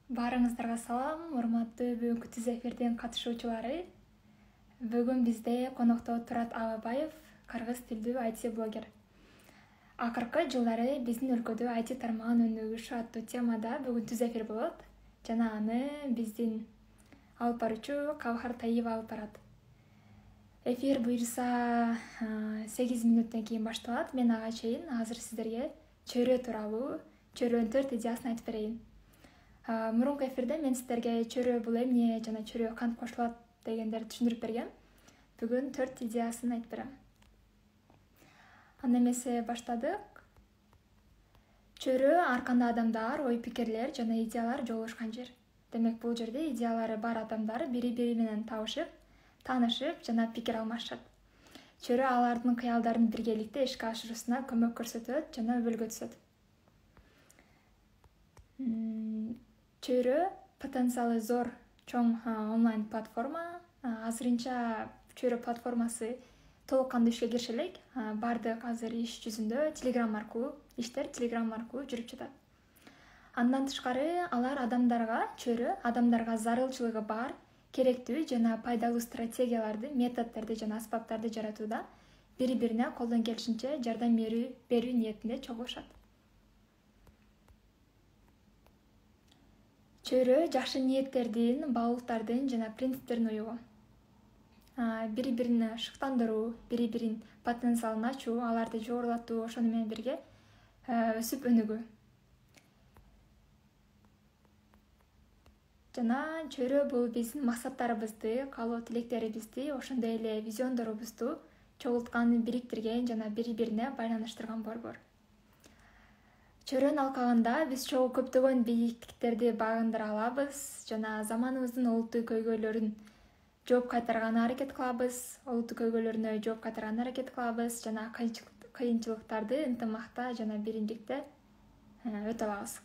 Баарыңыздарга салам, урматтуу бүгүнкү түз эфирдин катышуучулары. Бүгүн бизде конокто Турат Абабаев, кыргыз тилдүү IT блогер. Акыркы жылдары биздин өлкөдө IT тармагын өнүгүшү аттуу темада бүгүн түз эфир болот. Жана аны биздин алып баруучу Кавхар Таиева алып барат. Эфир буюрса 8 мүнөттөн кийин башталат. Мен ага чейин азыр сиздерге чөйрө тууралуу, чөйрөнүн 4 идеясын айтып берейин. Мурунку эфирде мен сиздерге чөйрө бул эмне жана чөйрөгө кантип кошулат дегендерди түшүндүрүп бергем. Бүгүн 4 идеясын айтып берем. Анда эмесе баштадык. Чөйрө ар кандай адамдар, ой пикирлер жана идеялар жолугушкан жер. Демек бул жерде идеялары бар адамдар бири-бири менен табышып, таанышып жана пикир алмашат. Чөйрө алардын кыялдарын биргеликте ишке ашыруусуна көмөк көрсөтөт жана өбөлгө түзөт. Чөйрө потенциалы зор чоң онлайн платформа. Азырынча чөйрө платформасы толук кандуу ишке кириши элек. Бардык азыр иш жүзүндө Telegram аркылуу жүрүп жатат. Андан тышкары алар чөйрө адамдарга зарылчылыгы бар, керектүү жана пайдалуу стратегияларды, методдорду жана аспаптарды жаратууда бири-бирине колдон келишинче жардам берүү ниетинде чогулушат. Чөйрө жакшы ниеттердин, баалуулуктардын жана принциптердин уюгу. Бири-бирин шыктандыруу, бири-бирин потенциалын ачуу, аларды жогорулатуу, ошону менен бирге өсүп өнүгүү. Жана чөйрө бул биздин максаттарыбызды, каалоо тилектерибизди, ошондой эле визиондорубузду чогулткан, бириктирген жана бири-бирине байланыштырган борбор. Чөйрөнүн алкагында биз чогуу көптөгөн бийиктиктерди багындыра алабыз жана заманыбыздын олуттуу көйгөйлөрүн жооп кайтарганга аракет кылабыз, жана кыйынчылыктарды ынтымакта жана биримдикте өтө алабыз.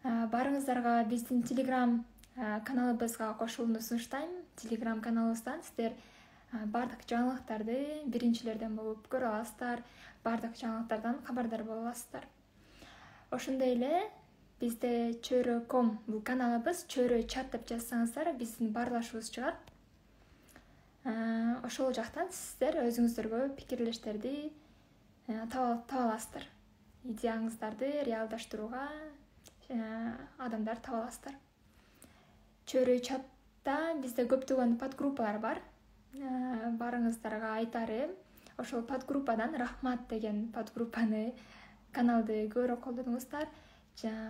Баарыңыздарга биздин Telegram каналыбызга кошулууну сунуштайм. Telegram каналыбыздан сиздер бардык жаңылыктарды биринчилерден болуп көрө аласыздар, бардык жаңылыктардан кабардар боло аласыздар. Ошондой эле бизде чөйрө.com бул каналыбыз, чөйрө чат деп жазсаңыздар биздин баарлашуубуз чыгат. Ошол жактан сиздер өзүңүздөргө пикирлештерди таба аласыздар. Идеяңыздарды реалдаштырууга адамдар таба аласыздар. Чөйрө чатта бизде көптөгөн подгруппалар бар. Баарыңыздарга айтарым, ошол подгруппадан Рахмат деген подгруппаны, каналды көбүрөөк колдонуңуздар.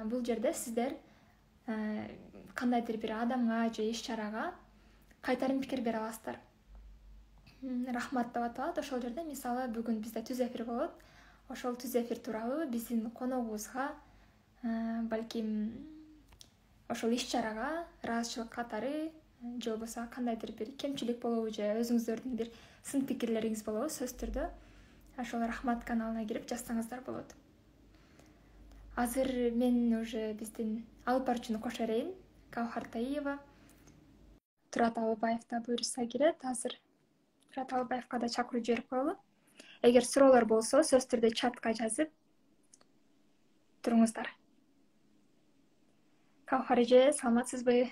Бул жерде сиздер кандайдыр бир адамга же иш-чарага кайтарым пикир бере аласыздар. Рахмат деп аталат. Ошол жерде мисалы бүгүн бизде түз эфир болот. Ошол түз эфир тууралуу биздин коногубузга балким ошол иш-чарага ыраазычылык катары же болбосо кандайдыр бир кемчилик болобу же өзүңүздөрдүн бир сын пикирлериңиз болобу, сөзсүз түрдө ошол Рахмат каналына кирип жазсаңыздар болот. Азыр мен уже биздин алып баруучуну кошо берейин. Кавхар Таиева, Турат Абабаев да буюрса кирет. Азыр Турат Абабаевка да чакыруу жиберип коелу. Эгер суроолор болсо сөзсүз түрдө чатка жазып туруңуздар. Кавхар эже, саламатсызбы?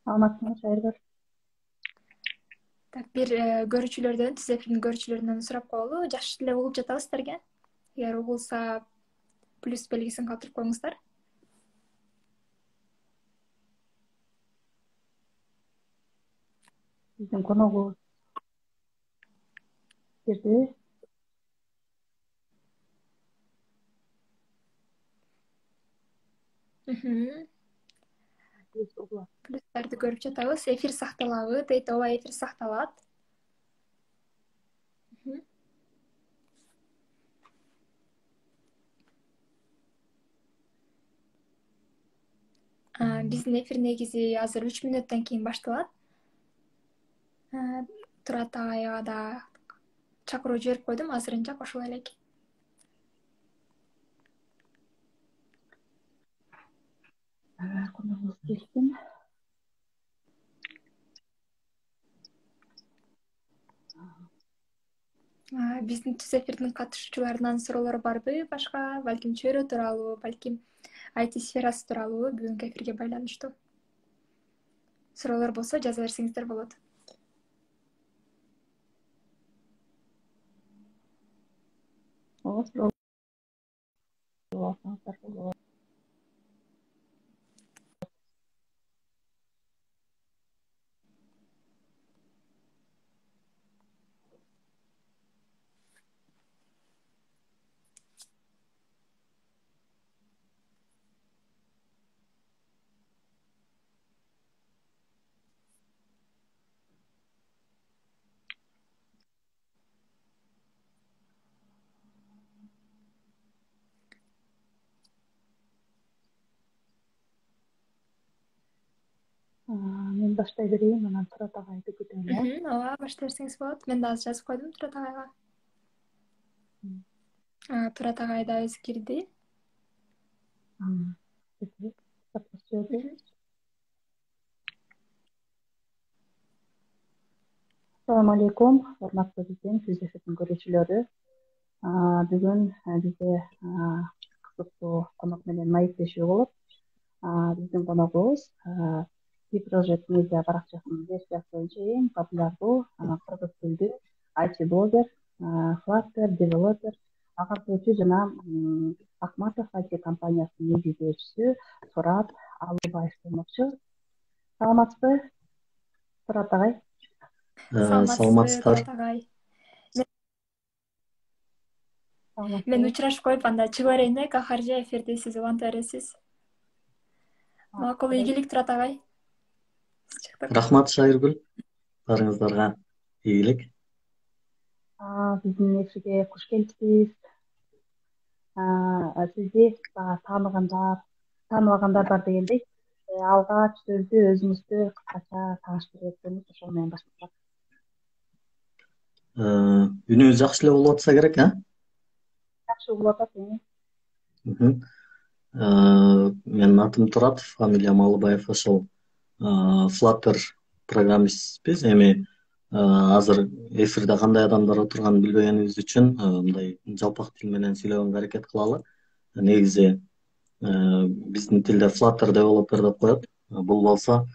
Саламатсызбы, Шайырбек. Так, бир көрүүчүлөрдөн, түз эфирдин көрүүчүлөрүнөн сурап коелу. Жакшы эле угуп жатабы сиздерге? Эгер угулса плюс белгисин калтырып коюңуздар. Биздин коногубуз жерде. Плюстарды көрүп жатабыз. Эфир сакталабы дейт. Ооба, эфир сакталат. Биздин эфир негизи азыр 3 мүнөттөн кийин башталат. Турат агайга да чакыруу жиберип койдум, азырынча кошула элек. Коногубуз келсин. Биздин түз эфирдин катышуучуларынан суроолор барбы башка? Балким чөйрө тууралуу, балким IT сферасы тууралуу бүгүнкү эфирге байланыштуу суроолор болсо жаза берсеңиздер болот. Ооба, суроолор болот. Мен баштай берейин, анан Турат ага айтып кетели. Ооба, баштай берсеңиз болот. Мен да азыр жазып койдум Турат агайга. Турат агай да өзү кирди. Assalamu alaikum, урматтуу биздин Түз эфирдин көрүүчүлөрү. Бүгүн бизде кызыктуу конок менен маектешүү болот. Биздин коногубуз Project Media баракчасынын версиясы боюнча эң популярдуу кыргыз тилдүү IT блогер, Flutter девелопер, агартуучу жана Акматов IT компаниясынын негиздөөчүсү Турат Алыбаев болмокчу. Саламатсызбы, Турат агай? Саламатсызбы, Турат агай. Мен учурашып коюп, анда чыгып берейин Кахаржа эфирди сиз улантып бересиз. Макул, ийгилик Турат агай. Рахмат Шайыргүл. Баарыңыздарга ийгилик. Биздин эфирге куш келипсиз. Сизди тааныбагандар бар дегендей, алгач сөздү өзүңүздү кыскача тааныштырып өтсөңүз, ошол менен баштасак. Үнүбүз жакшы эле болуп атса керек, Жакшы болуп атат. Менин атым Турат, фамилиям Алыбаев. Ошол Flutter программистпиз. Эми азыр эфирде кандай адамдар отурганын билбегенибиз үчүн мындай жалпак тил менен сүйлөгөнгө аракет кылалы. Негизи биздин тилде Flutter девелопер деп коет. Бул болсо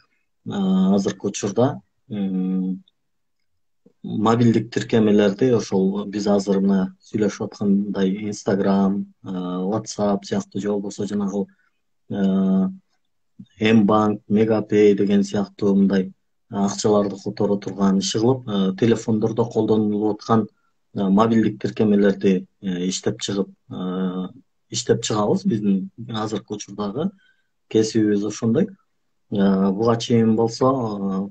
азыркы учурда мобилдик тиркемелерди, ошол биз азыр мына сүйлөшүп аткандай Instagram, WhatsApp сыяктуу же болбосо жанагы Mbank, Megapay деген сыяктуу мындай акчаларды которо турган, иши кылып телефондордо колдонулуп аткан мобилдик тиркемелерди иштеп чыгабыз. Биздин азыркы учурдагы кесибибиз ошондой. Буга чейин болсо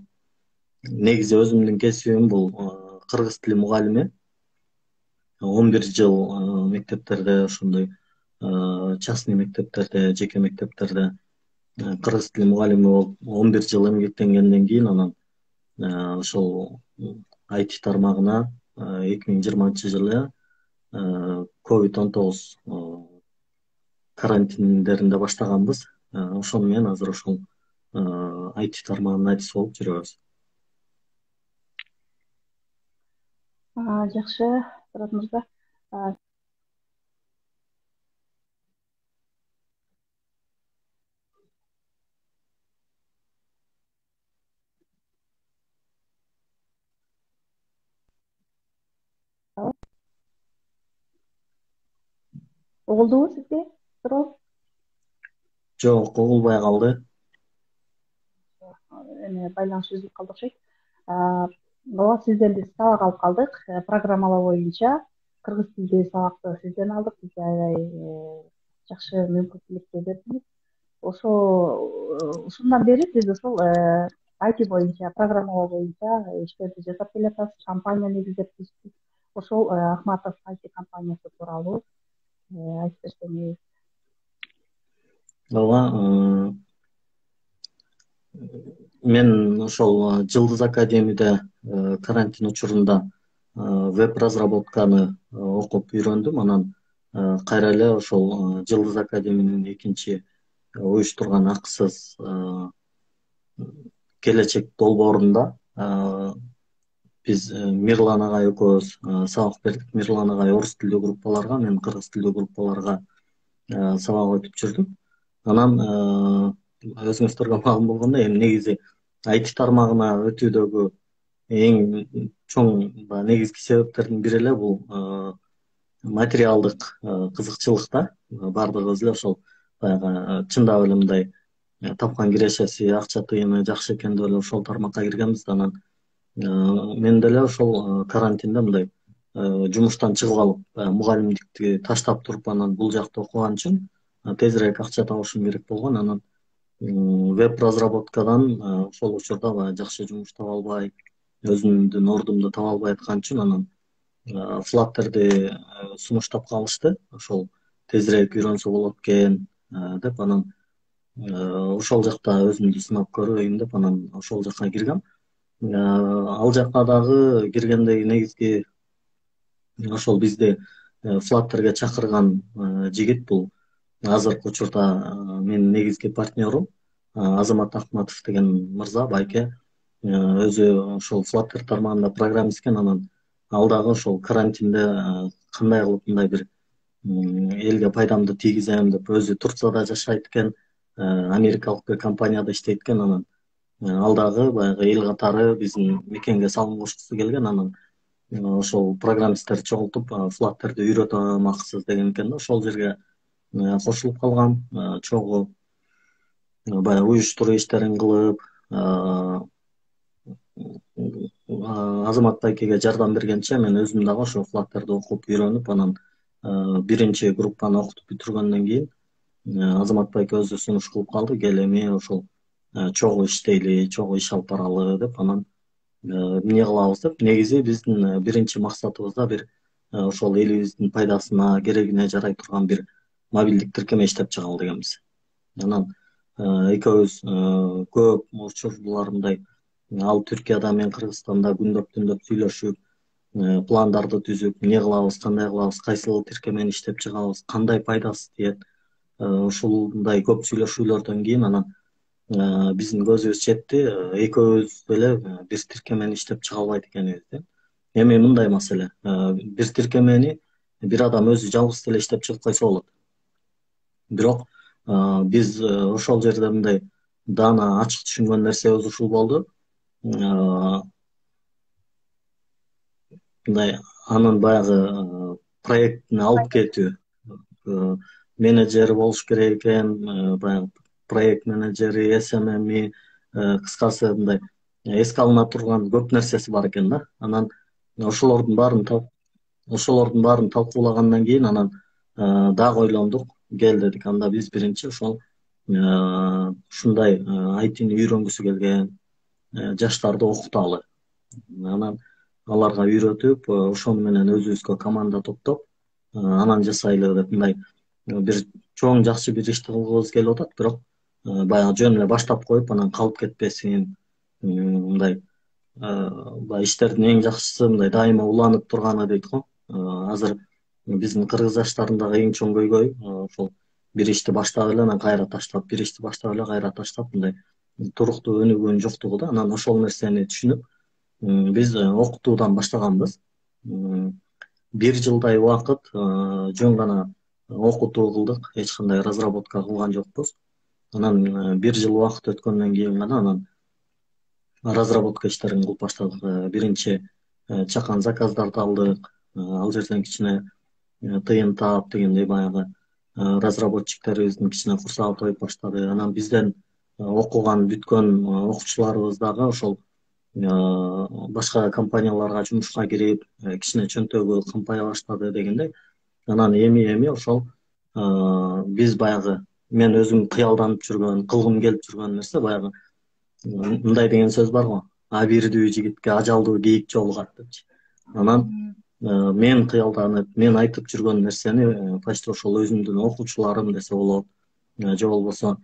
негизи өзүмдүн кесибим бул кыргыз тили мугалими. 11 жыл мектептерде, ошондой частный мектептерде, жеке мектептерде кыргыз тили мугалими болуп 11 жыл эмгектенгенден кийин анан ошол IT тармагына 2020-жылы COVID-19 карантиндеринде баштаганбыз. Ошону менен азыр ошол IT тармагынын айтысы болуп жүрөбүз. Жакшы, Турат мырза. Угулдубу сизге суроо? Жок, угулбай калды. Эми байланыш үзүлүп калды окшойт. Ооба, сизден биз сабак алып калдык. Программалоо боюнча кыргыз тилдүү сабакты сизден алдык. Бизге аябай жакшы мүмкүнчүлүктү бердиңиз. Ошондон бери биз ушул IT боюнча, программалоо боюнча иштерди жасап келатабыз. Компания негиздеп түздүк. Ошол Акматов IT компаниясы тууралуу айтып берсеңиз. Ооба, мен ошол Жылдыз академияда карантин учурунда веб разработканы окуп үйрөндүм. Анан кайра эле ошол Жылдыз академиянын экинчи уюштурган акысыз келечек долбоорунда биз Мирлан агай экөөбүз сабак бердик. Мирлан агай орус тилдүү группаларга, мен кыргыз тилдүү группаларга сабак өтүп жүрдүм. Анан өзүңүздөргө маалым болгондой эми негизи IT тармагына өтүүдөгү эң чоң негизги себептердин бири эле бул материалдык кызыкчылык да. Баардыгыбыз эле ошол баягы чындап эле мындай тапкан кирешеси, акча тыйыны жакшы экен деп эле ошол тармакка киргенбиз. Анан мен деле ошол карантинде мындай жумуштан чыгып алып, мугалимдикти таштап туруп, анан бул жакта окуган үчүн тезирээк акча табышым керек болгон. Анан веб разработкадан ошол учурда баягы жакшы жумуш таба албай, өзүмдүн ордумду таба албай аткан үчүн анан Flutter'ди сунуштап калышты. Ошол тезирээк үйрөнсө болот экен деп, анан ошол жакта өзүмдү сынап көрөйүн деп анан ошол жакка киргем. Ал жакка дагы киргендеги негизги ошол бизди Flutter'ге чакырган жигит бул азыркы учурда менин негизги партнерум Азамат Ахматов деген мырза, байке. Өзү ошол Flutter тармагында программист экен. Анан ал дагы ошол карантинде кандай кылып мындай бир элге пайдамды тийгизем деп, өзү Турцияда жашайт экен, америкалык бир компанияда иштейт экен. Анан ал дагы баягы эл катары биздин мекенге салым кошкусу келген. Анан ошол программисттерди чогултуп Flutter'ди үйрөтөмаксыз деген экен да. Ошол жерге кошулуп калгам. Чогуу баягы уюштуруу иштерин кылып, Азамат байкеге жардам бергенче мен өзүм дагы ошо Flutter'ди окуп үйрөнүп, анан биринчи группаны окутуп бүтүргөндөн кийин Азамат байке өзү сунуш кылып калды, кел эми ошол чогуу иштейли, чогуу иш алып баралы деп. Анан эмне кылабыз деп, негизи биздин биринчи максатыбыз да бир ошол элибиздин пайдасына, керегине жарай турган бир мобилдик тиркеме иштеп чыгалы дегенбиз. Анан экөөбүз көп учурлар мындай ал Түркияда, мен Кыргызстанда күндөп түндөп сүйлөшүп, пландарды түзүп, эмне кылабыз, кандай кылабыз, кайсыл тиркемени иштеп чыгабыз, кандай пайдасы тиет, ушундай көп сүйлөшүүлөрдөн кийин анан биздин көзүбүз жетти, экөөбүз эле бир тиркемени иштеп чыга албайт экенибизди. Эми мындай маселе, бир тиркемени бир адам өзү жалгыз деле иштеп чыгып койсо болот. Бирок биз ошол жерде мындай даана ачык түшүнгөн нерсебиз ушул болду. Мындай анын баягы проектин алып кетүү менеджери болуш керек экен, баягы проект менеджери, SMM'i, кыскасы мындай эске алына турган көп нерсеси бар экен да. Анан ошолордун баарын талкуулагандан кийин анан дагы ойлондук, кел дедик, анда биз биринчи ошол ушундай айтини үйрөнгүсү келген жаштарды окуталы. Анан аларга үйрөтүп, ошону менен өзүбүзгө команда топтоп, анан жасайлы деп мындай бир чоң жакшы бир ишти кылгыбыз келип атат. Бирок баягы жөн эле баштап коюп, анан калып кетпесин, мындай баягы иштердин эң жакшысы мындай дайыма уланып турганы дейт го. Азыр биздин кыргыз жаштарындагы эң чоң көйгөй ошол бир ишти баштап эле анан кайра таштап, бир ишти баштап эле кайра таштап, мындай туруктуу өнүгүүнүн жоктугу да. Анан ошол нерсени түшүнүп, биз окутуудан баштаганбыз. 1 жылдай убакыт жөн гана окутуу кылдык, эч кандай разработка кылган жокпуз. Анан 1 жыл убакыт өткөндөн кийин гана анан разработка иштерин кылып баштадык. Биринчи чакан заказдарды алдык, ал жерден кичине тыйын таап дегендей баягы разработчиктерибиздин кичине курсагы тоюп баштады. Анан бизден окуган бүткөн окуучуларыбыз дагы ошол башка компанияларга жумушка кирип, кичине чөнтөгү кампая баштады дегендей. Анан эми ошол биз баягы мен өзүм кыялданып жүргөн, кылгым келип жүргөн нерсе баягы мындай деген сөз бар го, абирдүү жигитке ажалдуу кийик жолугат депчи. Анан мен кыялданып, мен айтып жүргөн нерсени почти ошол өзүмдүн окуучуларым десе болот, же болбосо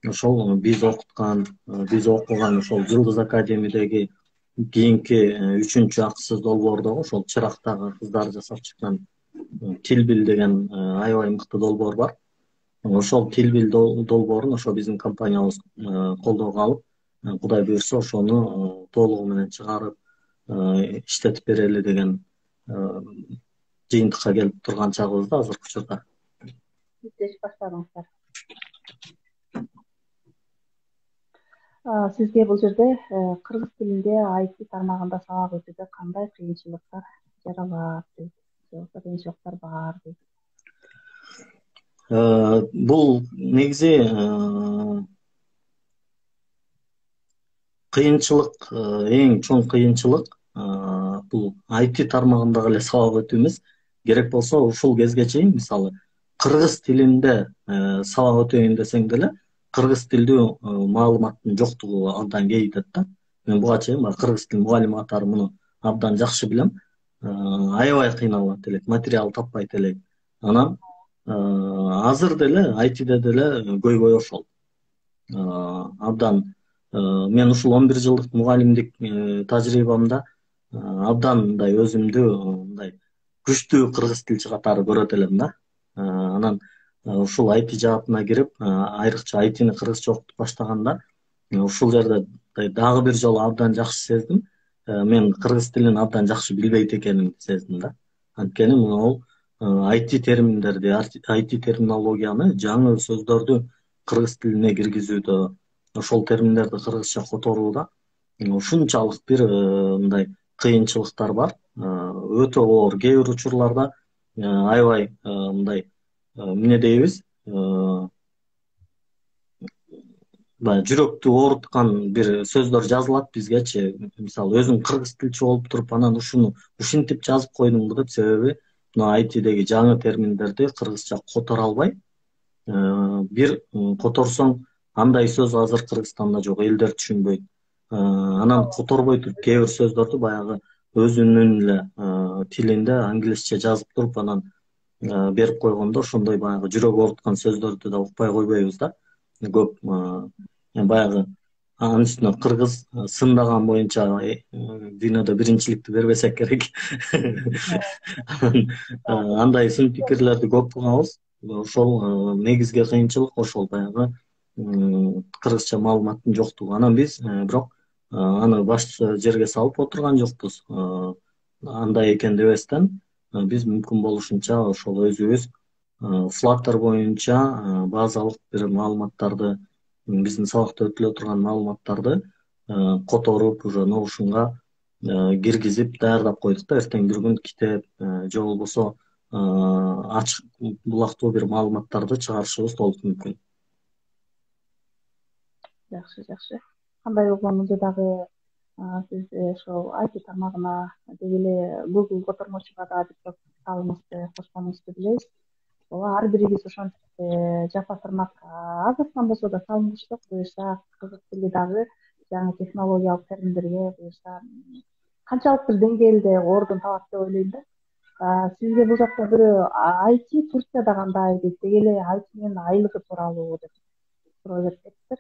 ошол биз окуган ошол Жылдыз академиядеги кийинки 3-чү акысыз долбоордогу ошол чырактагы кыздар жасап чыккан тил бил деген аябай мыкты долбоор бар. Ошол тил бил долбоорун ошо биздин компаниябыз колдоого алып, Кудай буйрса ошону толугу менен чыгарып иштетип берели деген жыйынтыкка келип турган чагыбызда азыркы учурда. Иштеш баштадыңыздар. Сизге бул жерде кыргыз тилинде IT тармагында сабак өтүүдө кандай кыйынчылыктар жаралат дейт, же болбосо кыйынчылыктар бар дейт. Бул негизи кыйынчылык, эң чоң кыйынчылык бул IT тармагындагы эле сабак өтүү эмес. Керек болсо ушул кезге чейин мисалы кыргыз тилинде сабак өтөйүн десең деле кыргыз тилдүү маалыматтын жоктугу абдан кейитет да. Мен буга чейин кыргыз тил мугалими катары муну абдан жакшы билем. Аябай кыйналат элек, материал таппайт элек. Анан азыр деле ITде деле көйгөй ошол. Абдан мен ушул 11 жылдык мугалимдик тажрыйбамда абдан мындай өзүмдү мындай күчтүү кыргыз тилчи катары көрөт элем да. Анан ушул IT жаатына кирип, айрыкча ITни кыргызча окутуп баштаганда ушул жерде дагы бир жолу абдан жакшы сездим. Мен кыргыз тилин абдан жакшы билбейт экенимди сездим да. Анткени могул IT терминдерди, IT терминологияны, жаңы сөздөрдү кыргыз тилине киргизүүдө, ошол терминдерди кыргызча которууда ушунчалык бир мындай кыйынчылыктар бар. Өтө оор, кээ бир учурларда аябай мындай эмне дейбиз, баягы жүрөктү ооруткан бир сөздөр жазылат бизгечи. Мисалы өзүң кыргыз тилчи болуп туруп анан ушинтип жазып койдуңбу деп, себеби мына ITдеги жаңы терминдерди кыргызча которо албай, бир которсоң андай сөз азыр Кыргызстанда жок, элдер түшүнбөйт. Анан которбой туруп кээ бир сөздөрдү баягы өзүнүн эле тилинде англисче жазып туруп анан берип койгондо ошондой баягы жүрөк ооруткан сөздөрдү да укпай койбойбуз да. Көп баягы анын үстүнө кыргыз сындаган боюнча дүйнөдө биринчиликти бербесек керек. Андай сын пикирлерди көп угабыз. Ошол негизги кыйынчылык ошол баягы кыргызча маалыматтын жоктугу. Анан биз бирок аны баш жерге салып отурган жокпуз. Андай экен дебестен биз мүмкүн болушунча ошол өзүбүз Flutter боюнча базалык бир маалыматтарды, биздин сабакта өтүлө турган маалыматтарды которуп, уже Notion'га киргизип даярдап койдук да. Эртең бир күн китеп же болбосо ачык булактуу бир маалыматтарды чыгарышыбыз толук мүмкүн. Жакшы, жакшы. Кандай болгонунда дагы сиз ошол IT тармагына деги эле Google котормочуга да бир китабыңызды кошконуңузду билебиз. Ооба, ар бирибиз ошентип жапа тырнак азыртан болсо да салынгычтык, буюрса кыргыз тили дагы жаңы технологиялык терминдерге буюрса канчалыктыр деңгээлде ордун табат деп ойлойм да. Сизге бул жакта бирөө IT Турцияда кандай дейт, деги эле ITнин айлыгы тууралуу деп суроо бериптир.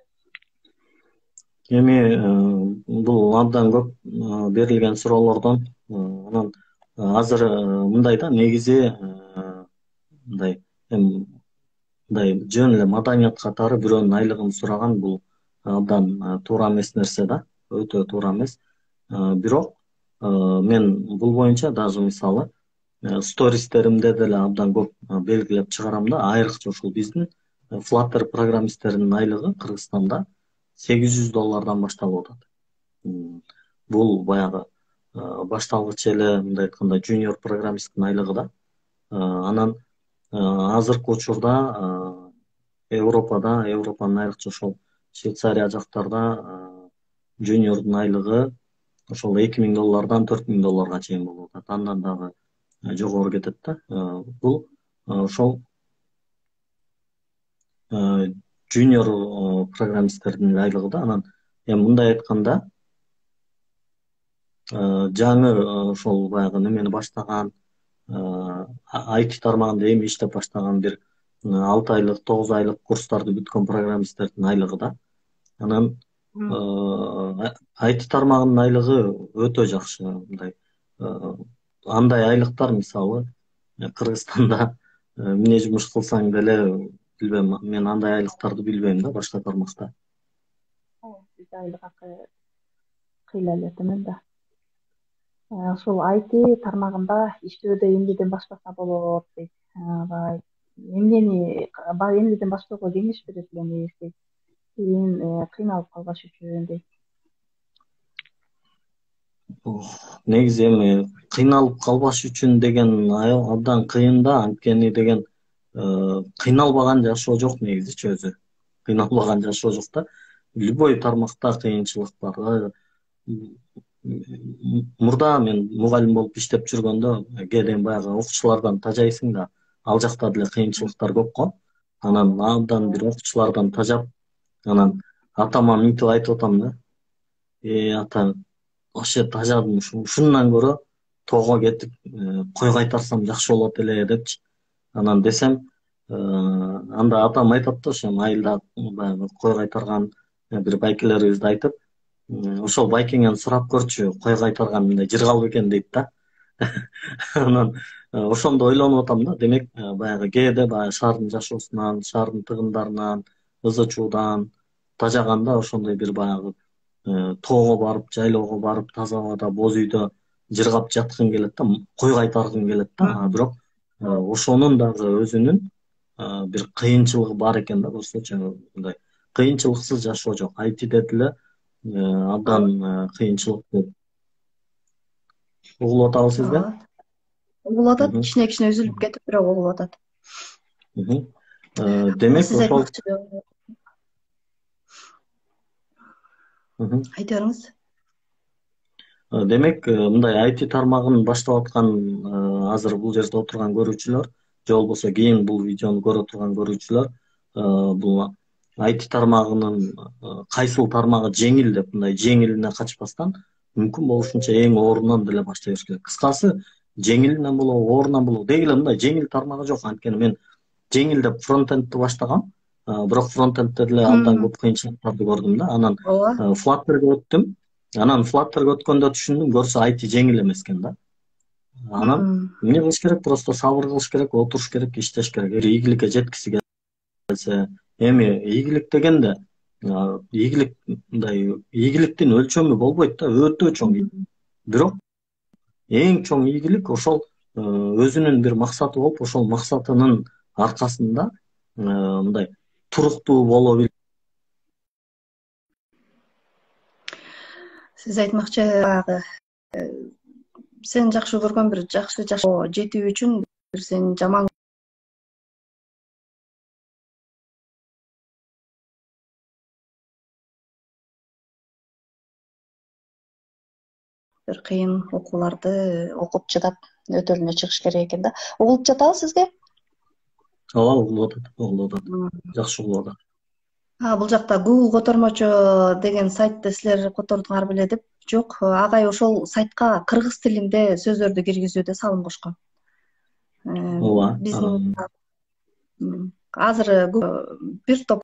Эми бул абдан көп берилген суроолордон анан азыр мындай да, негизи мындай жөн эле маданият катары бирөөнүн айлыгын сураган бул абдан туура эмес нерсе да, өтө туура эмес. Бирок мен бул боюнча даже мисалы стористеримде деле абдан көп белгилеп чыгарам да. Айрыкча ушул биздин Flutter программисттеринин айлыгы Кыргызстанда $800 башталып атат. Бул баягы башталгыч эле мындай айтканда жуниор программисттин айлыгы да. Анан азыркы учурда Европанын айрыкча ошол Швейцария жактарда жуниордун айлыгы ошол $2000 $4000 чейин болуп атат. Андан дагы жогору кетет да. Бул ошол жуниор программисттердин айлыгы да. Анан эми мындай айтканда жаңы ошол баягы немени баштаган IT тармагында эми иштеп баштаган бир 6 айлык, 9 айлык курстарды бүткөн программисттердин айлыгы да. Анан IT тармагынын айлыгы өтө жакшы. Мындай андай айлыктар мисалы Кыргызстанда эмне жумуш кылсаң деле билбейм, мен андай айлыктарды билбейм да башка тармакта. Бизде айлык акы кыйла эле төмөн да. Ошол IT тармагында иштөөдө эмнеден баштаса болот дейт. Эмнеден баштоого кеңеш берет элеңиз дейт. кийин кыйналып калбаш үчүн дейт. Негизи эми кыйналып калбаш үчүн деген абдан кыйын да, анткени деген кыйналбаган жашоо жок негизичи өзү. Кыйналбаган жашоо жок да. Любой тармакта кыйынчылык бар. Мурда мен мугалим болуп иштеп жүргөндө кээде баягы окуучулардан тажайсың да, ал жакта деле кыйынчылыктар көп го. Анан абдан бир окуучулардан тажап, анан атама мынтип айтып атам да. Ата, вообще тажадым, ушундан көрө тоого кетип кой кайтарсам жакшы болот эле депчи. Анан десем, анда атам айтат да, ошо айылда баягы кой кайтарган бир байкелерибизди айтып, ошол байкеңен сурап көрчү, кой кайтарган мындай жыргал бекен дейт да. Анан ошондо ойлонуп атам да, демек баягы кээде баягы шаардын жашоосунан, шаардын тыгындарынан, ызы чуудан тажаганда ошондой бир баягы тоого барып, жайлоого барып, таза абада, боз үйдө жыргап жаткың келет да, кой кайтаргың келет да. Бирок ошонун дагы өзүнүн бир кыйынчылыгы бар экен да, болсочу мындай кыйынчылыксыз жашоо жок. IT-де деле абдан кыйынчылык көп. Угулуп атабы сизге? Угулуп атат, кичине үзүлүп кетип, бирок угулуп атат. Демек сиз ошол айта бериңиз. Демек мындай IT тармагын баштап аткан азыр бул жерде отурган көрүүчүлөр, же болбосо кийин бул видеону көрө турган көрүүчүлөр бул IT тармагынын кайсыл тармагы жеңил деп мындай жеңилине качпастан мүмкүн болушунча эң оорунан деле баштай бериш керек. Кыскасы, жеңилинен болобу, оорунан болобу, деги эле мындай жеңил тармагы жок. Анткени мен жеңил деп фронтендти баштагам, бирок фронтендте деле абдан көп кыйынчылыктарды көрдүм да. Анан Flutter'га өттүм. Анан Flutter'га өткөндө түшүндүм, көрсө IT жеңил эмес экен да. Анан эмне кылыш керек? Просто сабыр кылыш керек, отуруш керек, иштеш керек. Ийгиликке жеткиси келсе, эми ийгилик дегенде ийгилик мындай ийгиликтин өлчөмү болбойт да, өтө чоң. Бирок эң чоң ийгилик ошол өзүнүн бир максаты болуп, ошол максатынын аркасында мындай туруктуу боло билет. Сиз айтмакчы, баягы сен жакшы көргөн бир жакшы жашоо жетүү үчүн бир сен жаман бир кыйын окууларды окуп чыдап өтөлүнө чыгыш керек экен да. Угулуп жатабы сизге? Ооба, угулуп атат. Жакшы угулуп атат. Бул жакта Google котормочу деген сайтты силер котордуңар беле деп. Жок, агай ошол сайтка кыргыз тилинде сөздөрдү киргизүүдө салым кошкон. Ооба. Азыр бир топ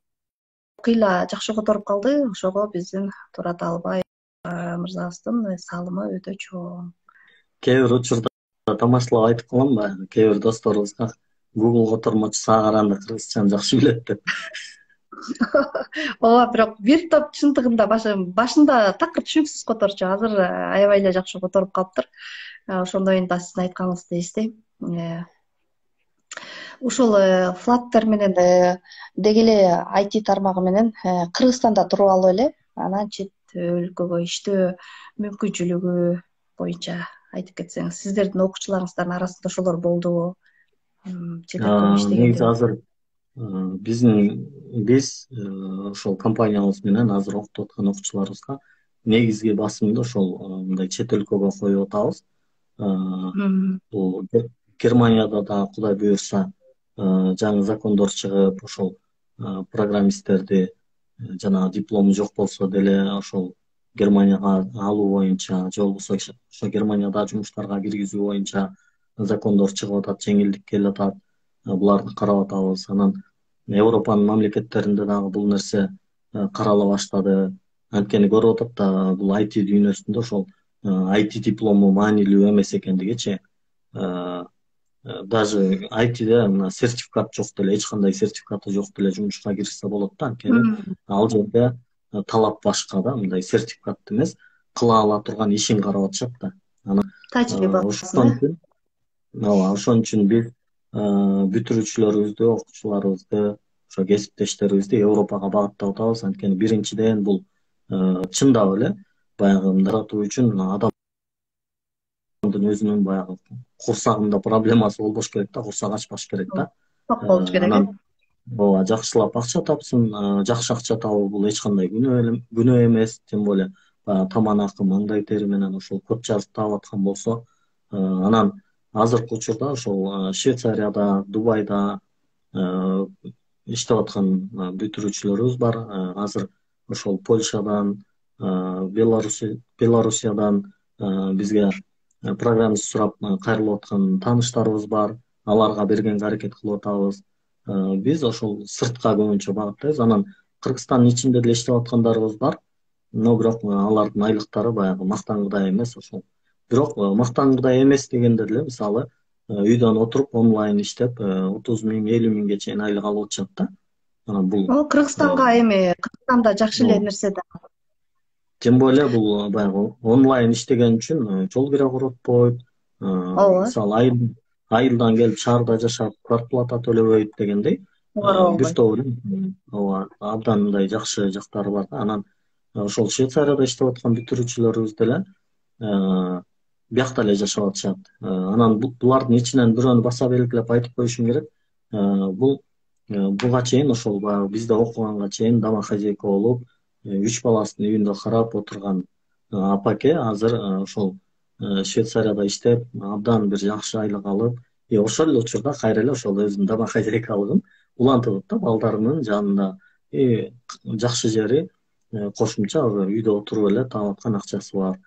кыйла жакшы которуп калды, ошого биздин Турат Албай мырзабыздын салымы өтө чоң. Кээ бир учурда тамашалап айтып калам баягы, кээ бир досторубузга Google котормочу сага караганда кыргызчаны жакшы билет деп. Ооба, бирок бир топ чындыгында башында такыр түшүнүксүз которчу, азыр аябай эле жакшы которуп калыптыр. Ошондойун да сиздин айтканыңызды эстейм. Ушул Flutter менен деги эле IT тармагы менен Кыргызстанда туруп алып эле анан чет өлкөгө иштөө мүмкүнчүлүгү боюнча айтып кетсеңиз, сиздердин окуучуларыңыздын арасында ошолор болдубу? Негизи азыр биз ошол компаниябыз менен азыр окутуп аткан окуучуларыбызга негизги басымды ошол мындай чет өлкөгө коюп атабыз. Бул Германияда да Кудай буйрса жаңы закондор чыгып, ошол программисттерди жанагы диплому жок болсо деле ошол Германияга алуу боюнча, же болбосо ошо Германияда жумуштарга киргизүү боюнча закондор чыгып атат, жеңилдик келип атат. Буларды карап атабыз. Анан Европанын мамлекеттеринде дагы бул нерсе карала баштады. Анткени көрүп атат да, бул IT дүйнөсүндө ошол IT диплому маанилүү эмес экендигичи. Даже IT'де мына сертификат жок деле, эч кандай сертификаты жок деле жумушка киришсе болот да. Анткени ал жерде талап башка да, мындай сертификат эмес, кыла ала турган ишин карап атышат да. Анан ошон үчүн биз бүтүрүүчүлөрүбүздү, окуучуларыбызды ошо кесиптештерибизди Европага багыттап атабыз. Анткени биринчиден бул чындап эле баягы мындай таратуу үчүн адамдын өзүнүн баягы курсагында проблемасы болбош керек да, курсак ачпаш керек да. Ток болуш керек. Анан ооба жакшылап акча тапсын, жакшы акча табуу бул эч кандай күнөө эмес, тем более баягы таман акы, маңдай тери менен ошол код жазып таап аткан болсо, анан азыркы учурда ошол Швейцарияда, Дубайда иштеп аткан бүтүрүүчүлөрүбүз бар. Азыр ошол Польшадан, Белоруссиядан бизге программист сурап кайрылып аткан тааныштарыбыз бар. Аларга бергенге аракет кылып атабыз. Биз ошол сыртка көбүнчө багыттайбыз. Анан Кыргызстандын ичинде деле иштеп аткандарыбыз бар. Но бирок алардын айлыктары баягы мактангыдай эмес ошол. Бирок мактангыдай эмес дегенде деле мисалы үйдөн отуруп онлайн иштеп 30 миң, 50 миңге чейин айлык алып атышат да. Анан бул Кыргызстанга эми Кыргызстанда жакшы эле нерсе да. Тем более бул баягы онлайн иштеген үчүн жол кире коротпойт. Мисалы айылдан келип шаарда жашап квартплата төлөбөйт дегендей бир топ ооба абдан мындай жакшы жактары бар да. Анан ошол Швейцарияда иштеп аткан бүтүрүүчүлөрүбүз деле биякта эле жашап атышат. Анан булардын ичинен бирөөнү баса белгилеп айтып коюшум керек. Буга чейин ошол баягы бизде окуганга чейин домохозяйка болуп, 3 баласын үйүндө карап отурган апаке азыр ошол Швейцарияда иштеп, абдан бир жакшы айлык алып, ошол эле учурда кайра эле ошол өзүнүн домохозяйкалыгын улантып атат да балдарынын жанында. Жакшы жери кошумча үйдө отуруп эле таап аткан акчасы бар.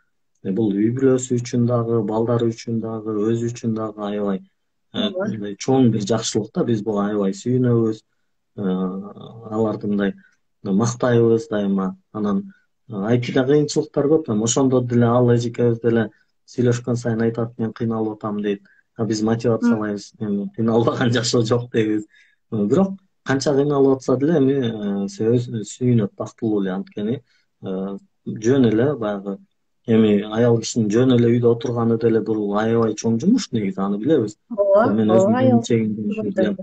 Бул үй бүлөсү үчүн дагы, балдары үчүн дагы, өзү үчүн дагы аябай мындай чоң бир жакшылык да. Биз буга аябай сүйүнөбүз. Аларды мындай мактайбыз дайыма. Анан айтида кыйынчылыктар көп. Ошондо деле ал эжекебиз деле сүйлөшкөн сайын айтат, мен кыйналып атам дейт. Биз мотивациялайбыз, кыйналбаган жашоо жок дейбиз. Бирок канча кыйналып атса деле эми сүйүнөт, бактылуу эле. Анткени жөн эле баягы эми аял кишинин жөн эле үйдө отурганы деле бул аябай чоң жумуш негизи, аны билебиз. Мен өзүм чегиндим.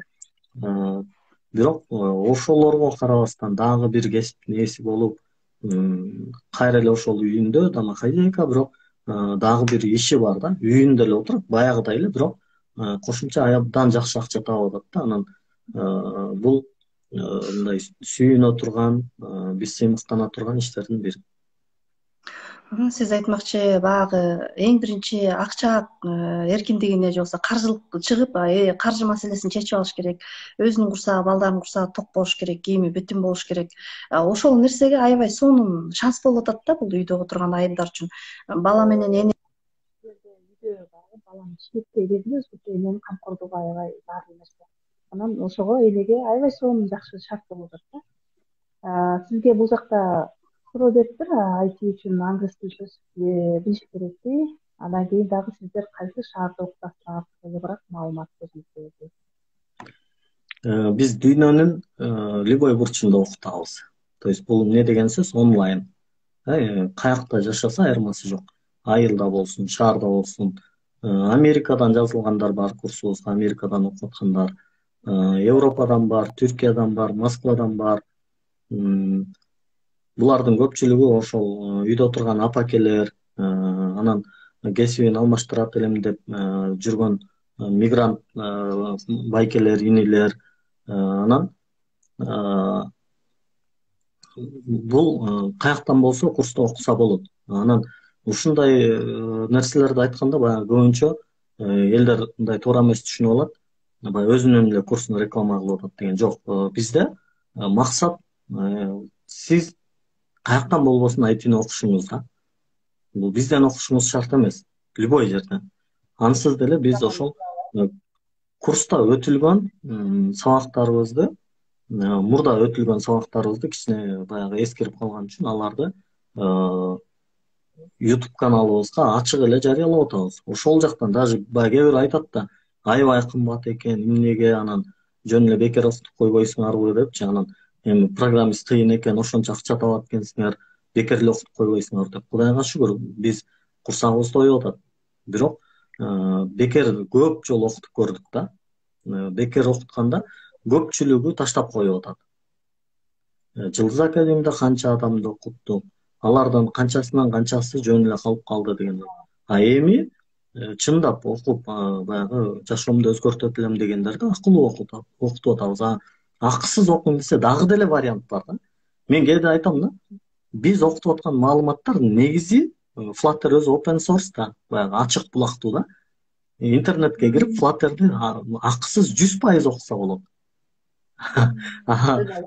Бирок ошолорго карабастан дагы бир кесиптин ээси болуп, кайра эле ошол үйүндө домохозяйка, бирок дагы бир иши бар да. Үйүндө эле отуруп, баягыдай эле, бирок кошумча абдан жакшы акча таап атат да. Анан бул мындай сүйүнө турган, биз сыймыктана турган иштердин бири. Сиз айтмакчы баягы эң биринчи акча эркиндигине же болбосо каржылык чыгып, каржы маселесин чечип алыш керек. Өзүнүн курсагы, балдарынын курсагы ток болуш керек, кийими бүтүн болуш керек. Ошол нерсеге аябай сонун шанс болуп атат да бул үйдө отурган айымдар үчүн. Бала менен эне баланы иштетпей кезинде өзгөчө эненин камкордугу аябай зарыл нерсе. Анан ошого энеге аябай сонун жакшы шарт болуп атат да. Сизге бул жакта суроо бериптир, IT үчүн англис тилин билиш керекпи? Андан кийин дагы сиздер кайсы шаарда окутасыздар? Азыраак маалымат бериңиз. Биз дүйнөнүн любой бурчунда окутабыз. То есть бул эмне деген сөз? Онлайн. Каякта жашаса айырмасы жок. Айылда болсун, шаарда болсун. Америкадан жазылгандар бар курсубузга, Америкадан окуп аткандар. Европадан бар, Түркиядан бар, Москвадан бар. Булардын көпчүлүгү ошол үйдө отурган апакелер, анан кесибин алмаштырат элем деп жүргөн мигрант байкелер, инилер. Анан бул каяктан болсо курста окуса болот. Анан ушундай нерселерди айтканда баягы көбүнчө элдер мындай туура эмес түшүнүп алат. Баягы өзүнүн эле курсун реклама кылып атат деген жок. Бизде максат сиз каяктан болбосун айтыны окушуңуз да. Бул бизден окушуңуз шарт эмес, любой жерден. Ансыз деле биз ошол курста өтүлгөн сабактарыбызды, мурда өтүлгөн сабактарыбызды кичине баягы эскерип калган үчүн аларды YouTube каналыбызга ачык эле жарыялап атабыз. Ошол жактан даже баягы кээ бирөө айтат да, аябай кымбат экен, эмнеге анан жөн эле бекер окутуп койбойсуңарбы депчи. Анан эми программист кыйын экен, ошончо акча табат экенсиңер, бекер эле окутуп койбойсуңар деп. Кудайга шүгүр, биз курсагыбыз тоюп атат. Бирок бекер көп жолу окутуп көрдүк да. Бекер окутканда көпчүлүгү таштап коюп атат. Жылдыз академияда канча адамды окуттук, алардан канчасынан канчасы жөн эле калып калды деген. А эми чындап окуп баягы жашоомду өзгөртөт элем дегендерди акылуу окутуп атабыз. Акысыз окуйм десе дагы деле вариант бар да. Мен кээде айтам да, биз окутуп аткан маалыматтар негизи Flutter өзү open source да, баягы ачык булактуу да. Интернетке кирип Flutter'ды акысыз 100% окуса болот.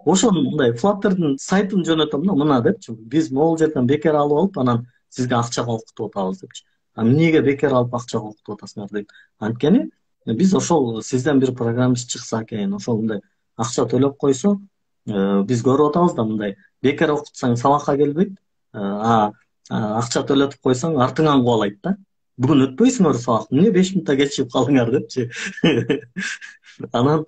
Ошону мындай Flutter'дын сайтын жөнөтөм да, мына депчи, биз могул жерден бекер алып алып, анан сизге акчага окутуп атабыз депчи. Эмнеге бекер алып акчага окутуп атасыңар дейт. Анткени биз ошол сизден бир программист чыкса экен, ошол мындай акча төлөп койсо, биз көрүп атабыз да, мындай бекер окутсаң сабакка келбейт, акча төлөтүп койсоң артыңан кубалайт да. Бүгүн өтпөйсүңөр сабак, эмне 5 мүнөткө кечигип калдыңар депчи. Анан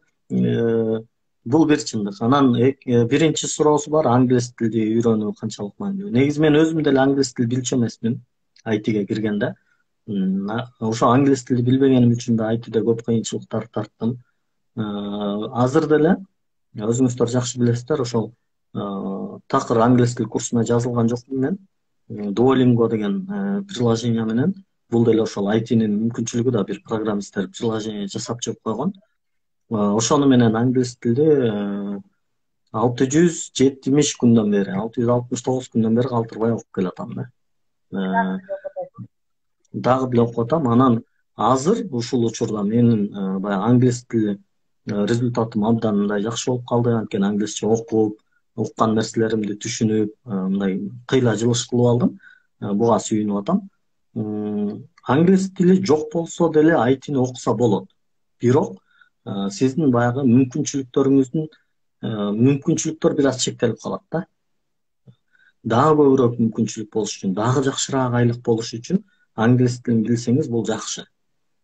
бул бир чындык. Анан биринчи суроосу бар, англис тилди үйрөнүү канчалык маанилүү. Негизи мен өзүм деле англис тил билчү эмесмин айтиге киргенде. Ошо англис тилди билбегеним үчүн да айтиде көп кыйынчылыктар тарттым. Азыр деле өзүңүздөр жакшы билесиздер, ошол такыр англис тил курсуна жазылган жокмун мен. Duolingo деген приложение менен, бул деле ошол айтинин мүмкүнчүлүгү да, бир программисттер приложение жасап жеп койгон. Ошону менен англис тилди 670 күндөн бери, 669 күндөн бери калтырбай окуп келатам да. Дагы деле окуп атам. Анан азыр ушул учурда менин баягы англис тили результатым абдан мындай жакшы болуп калды. Анткени англисче окуп, уккан нерселеримди түшүнүп, мындай кыйла жылыш кылып алдым. Буга сүйүнүп атам. Англис тили жок болсо деле айтини окуса болот. Бирок сиздин баягы мүмкүнчүлүктөр бир аз чектелип калат да. Дагы көбүрөөк мүмкүнчүлүк болуш үчүн, дагы жакшыраак айлык болуш үчүн англис тилин билсеңиз бул жакшы.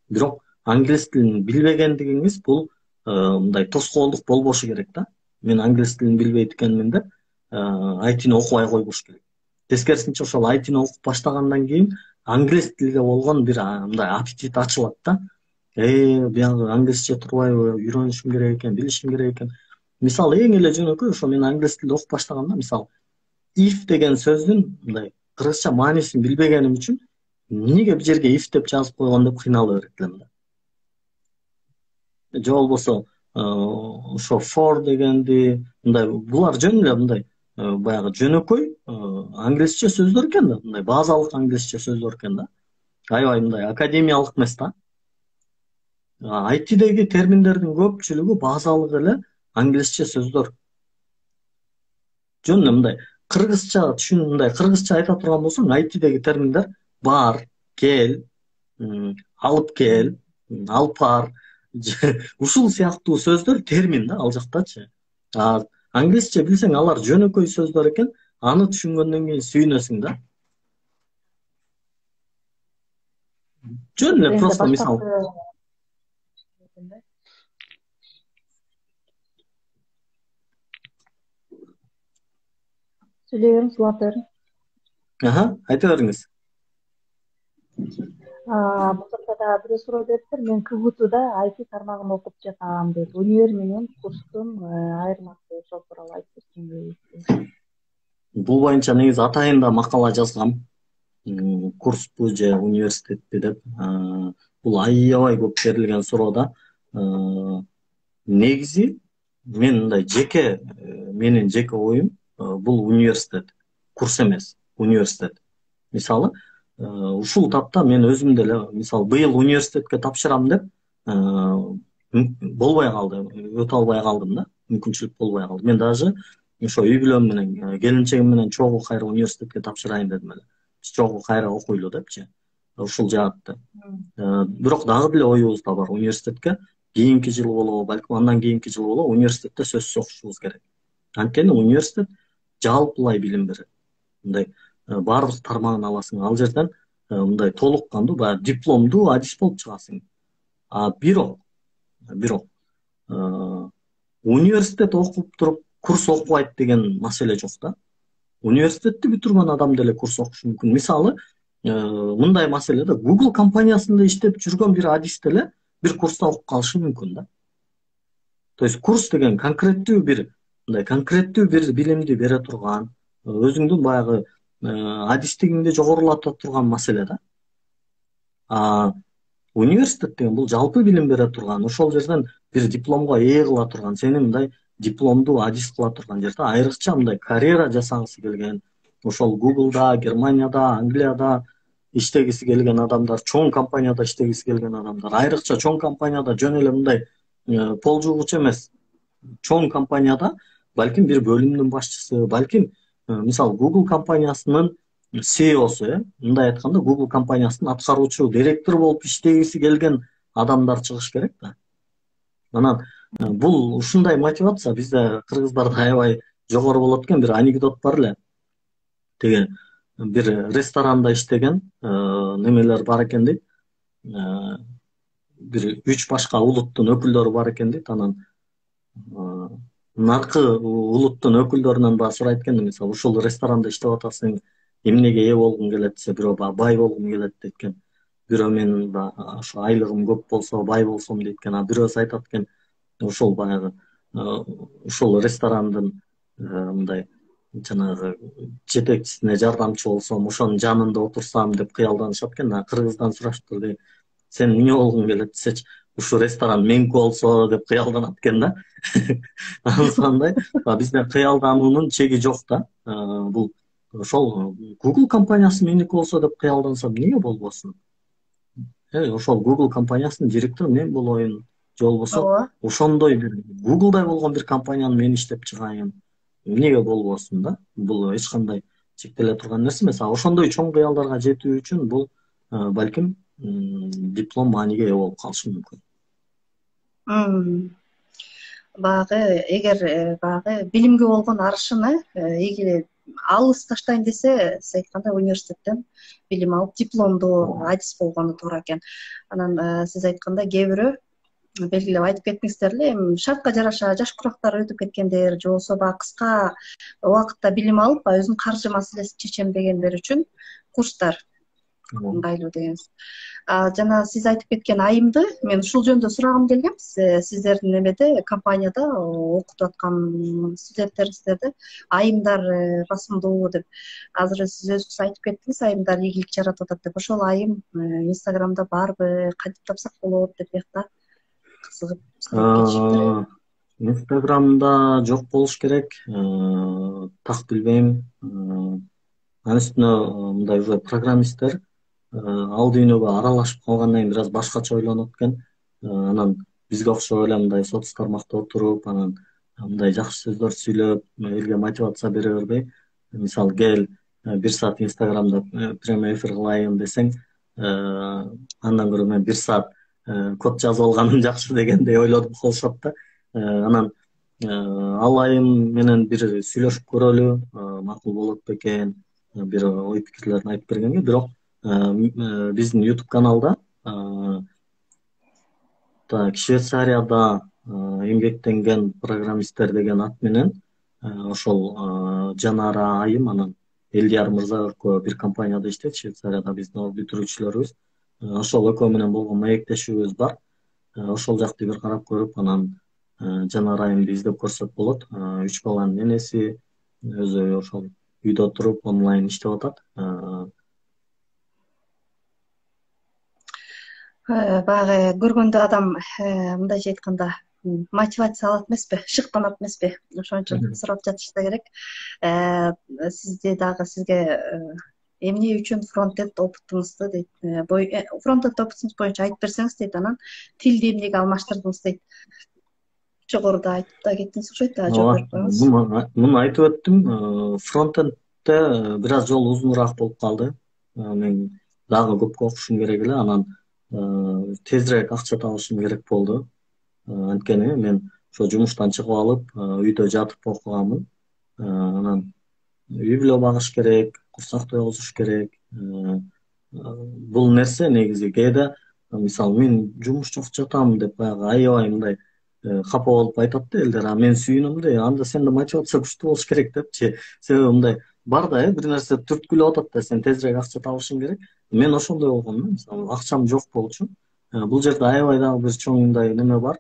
Бирок англис тилин билбегендигиңиз бул мындай тоскоолдук болбошу керек да. Мен англис тилин билбейт экенмин деп айтини окубай койбош керек. Тескерисинче ошол айтини окуп баштагандан кийин англис тилге болгон бир мындай аппетит ачылат да. Биягы англисче турбайбы, үйрөнүшүм керек экен, билишим керек экен. Мисалы эң эле жөнөкөй, ошо мен англис тилди окуп баштаганда, мисалы if деген сөздүн мындай кыргызча маанисин билбегеним үчүн эмнеге бир жерге if деп жазып койгон деп кыйналып берет элем да. Же болбосо ошо for дегенди мындай булар жөн эле мындай баягы жөнөкөй англисче сөздөр экен да, мындай базалык англисче сөздөр экен да. Аябай мындай академиялык эмес да. Айтидеги терминдердин көпчүлүгү базалык эле англисче сөздөр. Жөн эле мындай кыргызча мындай кыргызча айта турган болсоң, айтидеги терминдер бар, кел, алып кел, алып бар, ушул сыяктуу сөздөр термин да ал жактачы. Англисче билсең, алар жөнөкөй сөздөр экен, аны түшүнгөндөн кийин сүйүнөсүң да. Жөн эле просто мисал. Сүйлөйбүз Flutter. Айта бериңиз. Бул жакта да бирөө суроо бериптир. Мен КГУТда IT тармагын окуп жатам дейт. Универ менен курстун айырмасы ошол тууралуу айтып берсеңиз. Бул боюнча негизи атайын да макала жазгам. Курспу же университетпи деп. Бул аябай көп берилген суроо да. Негизи мен мындай менин жеке оюм, бул университет, курс эмес, университет. Мисалы, ушул тапта мен өзүм деле, мисалы, быйыл университетке тапшырам деп болбой калды, өтө албай калдым да, мүмкүнчүлүк болбой калды. Мен даже ошо үй бүлөм менен, келинчегим менен чогуу кайра университетке тапшырайын дедим эле. Чогуу кайра окуйлу депчи. Ушул жаатты. Бирок дагы деле оюбузда бар, университетке кийинки жыл болобу, балким андан кийинки жыл болобу, университетте сөзсүз окушубуз керек. Анткени университет жалпылай билим берет. Мындай баардык тармагын аласың, ал жерден мындай толук кандуу баягы дипломдуу адис болуп чыгасың. Бирок университет окуп туруп курс окубайт деген маселе жок да. Университетти бүтүргөн адам деле курс окушу мүмкүн. Мисалы, мындай маселеде Google компаниясында иштеп жүргөн бир адис деле бир курста окуп калышы мүмкүн да. То есть курс деген конкреттүү бир билимди бере турган, өзүңдүн баягы адистигиңди жогорулата турган маселе да. Университет деген бул жалпы билим бере турган, ошол жерден бир дипломго ээ кыла турган, сени мындай дипломдуу адис кыла турган жерде, айрыкча мындай карьера жасагысы келген, ошол Google'да, Германияда, Англияда иштегиси келген адамдар, чоң компанияда иштегиси келген адамдар, айрыкча чоң компанияда жөн эле мындай пол жуугучу эмес, чоң компанияда балким бир бөлүмдүн башчысы, балким мисалы Google компаниясынын CEOсу, мындай айтканда Google компаниясынын аткаруучу директор болуп иштегиси келген адамдар чыгыш керек да. Анан бул ушундай мотивация бизде кыргыздарда аябай жогору болот экен. Бир анекдот бар эле. Теги бир ресторанда иштеген немелер бар экен дейт. Бир 3 башка улуттун өкүлдөрү бар экен дейт. Анан наркы улуттун өкүлдөрүнөн баа сурайт экен, мисалы ушул ресторанда иштеп атасың, эмнеге ээ болгуң келет десе, бирөө бай болгум келет дейт экен. Бирөө мен ошо айлыгым көп болсо бай болсом дейт экен. А бирөөсү айтат экен, ошол баягы ушул ресторандын мындай жанагы жетекчисине жардамчы болсом, ошонун жанында отурсам деп кыялданышат экен. Кыргыздан сурашыптыр дейт. Сен эмне болгуң келет десечи, ушу ресторан меники болсо деп кыялданат экен да. Ошондой бизде кыялдануунун чеги жок да. Бул ошол Google компаниясы меники болсо деп кыялдансам эмнеге болбосун? Ошол Google компаниясынын директору мен болоюн, же болбосо ошондой бир Google'дай болгон бир компанияны мен иштеп чыгайын. Эмнеге болбосун да? Бул эч кандай чектеле турган нерсе эмес. Ошондой чоң кыялдарга жетүү үчүн бул балким диплом мааниге ээ болуп калышы мүмкүн. Баягы эгер баягы билимге болгон арышыны эгер алыс таштайын десе, сиз айткандай университеттен билим алып дипломдуу адис болгону туура экен. Анан сиз айткандай кээ бирөө белгилеп айтып кеттиңиздер эле, эми шартка жараша жаш курактар өтүп кеткендер, же болбосо баягы кыска убакытта билим алып, өзүнүн каржы маселесин чечем дегендер үчүн курстар ыңгайлуу дегенсиз. Жана сиз айтып кеткен айымды мен ушул жөнүндө сурагым келген. Сиздердин эмеде компанияда окутуп аткан студенттериңиздерде айымдар басымдуу деп. Азыр сиз өзүңүз айтып кеттиңиз, айымдар ийгилик жаратып атат деп. Ошол айым Инстаграмда барбы, кантип тапсак болот деп биякта кызыгып кетишиптир. Инстаграмда жок болуш керек. Так билбейм. Анын үстүнө мындай уже программисттер ал дүйнөгө аралашып калгандан кийин бир аз башкача ойлонот экен. Анан бизге окшоп эле мындай соц тармакта отуруп, анан мындай жакшы сөздөр сүйлөп, элге мотивация бере бербей, мисалы кел 1 саат Инстаграмда прямой эфир кылайын десең, андан көрө мен 1 саат код жазып алганым жакшы дегендей ойлонуп калышат да. Анан ал айым менен бир сүйлөшүп көрөлү, макул болот бекен, бир ой пикирлерин айтып бергенге. Бирок биздин YouTube каналда Швейцарияда эмгектенген программисттер деген ат менен ошол Жанара айым, анан Элдияр мырза экөө бир компанияда иштейт Швейцарияда, биздин бүтүрүүчүлөрүбүз. Ошол экөө менен болгон маектешүүбүз бар. Ошол жакты бир карап көрүп, анан Жанара айымды издеп көрсөк болот. 3 баланын энеси, өзү ошол үйдө отуруп онлайн иштеп атат. Баягы көргөндө адам мындайча айтканда мотивация алат эмеспи, шыктанат эмеспи? Ошон үчүн сурап жатыш да керек. Сизде дагы сизге эмне үчүн фронтенд опытуңузду дейт, фронтенд опытуңуз боюнча айтып берсеңиз дейт, анан тилди эмнеге алмаштырдыңыз дейт. Жогоруда айтып да кеттиңиз окшойт да, жооп берип коюңуз. Муну айтып өттүм. Фронтендте бир аз жол узунураак болуп калды. Мен дагы көпкө окушум керек эле, анан тезирээк акча табышым керек болду. Анткени мен ошо жумуштан чыгып алып, үйдө жатып окуганмын. Анан үй бүлө багыш керек, курсак тойгузуш керек. Бул нерсе негизи кээде мисалы мен жумуш жок жатам деп баягы аябай мындай капа болуп айтат да элдер. Мен сүйүнөм да, анда сенде мотивация күчтүү болуш керек депчи. Себеби мындай бар да, бир нерсе түрткүлөп атат да, сен тезирээк акча табышың керек. Мен ошондой болгом да, мисалы акчам жок болчу. Бул жерде аябай дагы бир чоң мындай неме бар.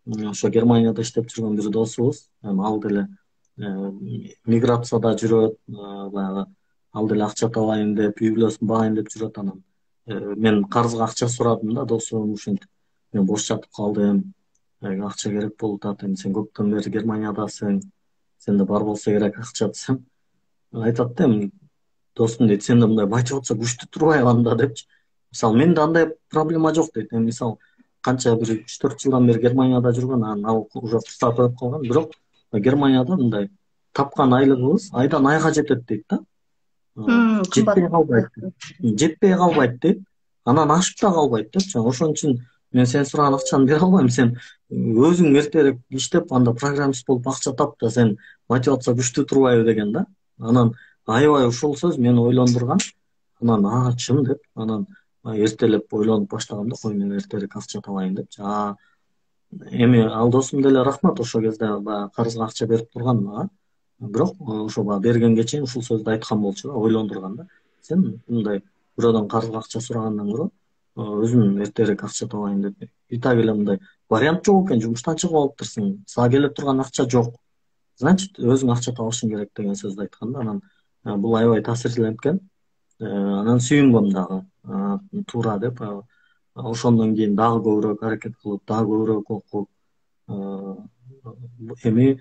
ошо Германияда иштеп жүргөн бир досубуз, ал деле миграцияда жүрөт, баягы ал деле акча табайын деп, үй бүлөсүн багайын деп жүрөт. Анан мен карызга акча сурадым да, досум ушинтип мен бош жатып калдым, акча керек болуп атат, эми сен көптөн бери Германиядасың, сенде бар болсо керек акча десем, айтат да, эми досум дейт, сенде мындай мотивация күчтүү турбайбы анда депчи. Мисалы менде андай проблема жок дейт. Эми мисалы канча бир 3-4 жылдан бери Германияда жүргөн, анан ал уже фурсат болуп калган, бирок Германияда мындай тапкан айлыгыбыз айдан айга жетет дейт да. Жетпей калбайт. Жетпей калбайт дейт. Анан ашып да калбайт депчи. Ошон үчүн мен сен сураган акчаны бере албайм. Сен өзүң эртерээк иштеп, анда программист болуп акча тап да, сен мотивация күчтүү турбайбы деген да. Анан аябай ушул сөз мени ойлондурган. Анан чын деп, анан эртелеп ойлонуп баштагам да, кой мен эртерээк акча табайын депчи. Эми ал досум деле рахмат, ошол кезде баягы карызга акча берип турган мага. Бирок ошо баягы бергенге чейин ушул сөздү айткан болчу да, ойлондурган да. Сен мындай бирөөдөн карызга акча сурагандан көрө өзүң эртерээк акча табайын деп. И так эле мындай вариант жок экен, жумуштан чыгып алыптырсың, сага келе турган акча жок. Значит, өзүң акча табышың керек деген сөздү айткан да. Анан бул аябай таасирленткен. Анан сүйүнгөм дагы, туура деп. Ошондон кийин дагы көбүрөөк аракет кылып, дагы көбүрөөк окуп, эми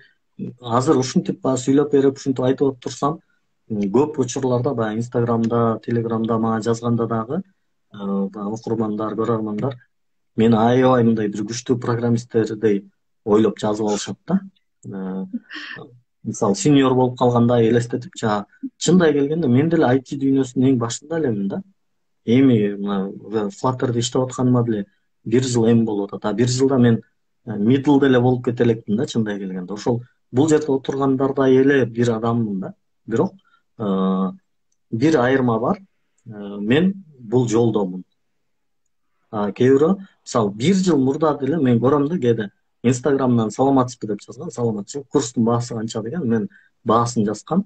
азыр ушинтип баягы сүйлөп берип, ушинтип айтып турсам, көп учурларда баягы Инстаграмда, Телеграмда мага жазганда дагы окурмандар, көрөрмандар мени аябай мындай бир күчтүү программисттердей ойлоп жазып алышат да. Мисалы сеньор болуп калгандай элестетип, чындай келгенде мен деле IT дүйнөсүнүн эң башында элемин да. Эми Flutter'да иштеп атканыма деле 1 жыл эми болуп атат. 1 жылда мен middle деле болуп кете элекмин да, чындай келгенде. Ошол бул жерде отургандардай эле бир адаммын да. Бирок бир айырма бар. Мен бул жолдомун. Кээ бирөө мисалы 1 жыл мурда деле мен көрөм да, кээде Инстаграмдан саламатсызбы деп жазган, саламатчылык, курстун баасы канча деген, мен баасын жазгам.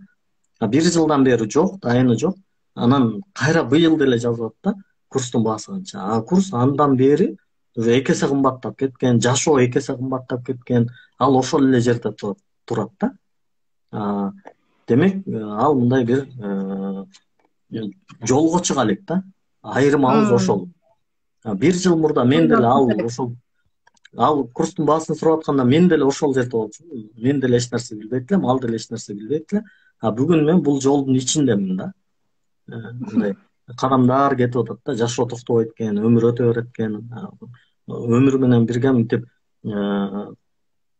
1 жылдан бери жок, дайыны жок. Анан кайра быйыл деле жазып атат да, курстун баасы канча. Курс андан бери уже 2 эсе кымбаттап кеткен, жашоо 2 эсе кымбаттап кеткен. Ал ошол эле жерде турат да. Демек, ал мындай бир жолго чыга элек да. Айырмабыз ошол. 1 жыл мурда мен деле ал курстун баасын сурап атканда мен деле ошол жерде болчумун. Мен деле эч нерсе билбейт элем, ал деле эч нерсе билбейт эле. Бүгүн мен бул жолдун ичиндемин да. Мындай кадамдар кетип атат да, жашоо токтобойт экен, өмүр өтө берет экен. Өмүр менен бирге мынтип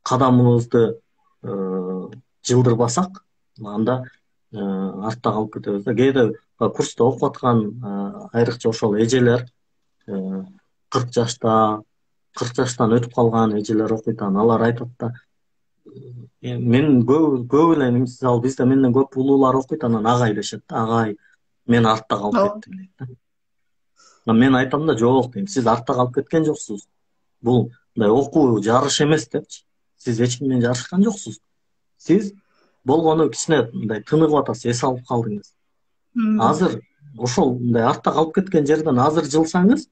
кадамыбызды жылдырбасак, анда артта калып кетебиз да. Кээде курста окуп аткан айрыкча ошол эжелер 40 жаштан өтүп калган эжелер окуйт, алар айтат да, мен көп эле мисалы бизде менден көп улуулар окуйт, анан агай дешет да, агай мен артта калып кеттим дейт да. Мен айтам да, жок дейм, сиз артта калып кеткен жоксуз. Бул мындай окуу жарыш эмес депчи. Сиз эч ким менен жарышкан жоксуз. Сиз болгону кичине мындай тыныгып атасыз, эс алып калдыңыз. Азыр ошол мындай артта калып кеткен жерден азыр жылсаңыз,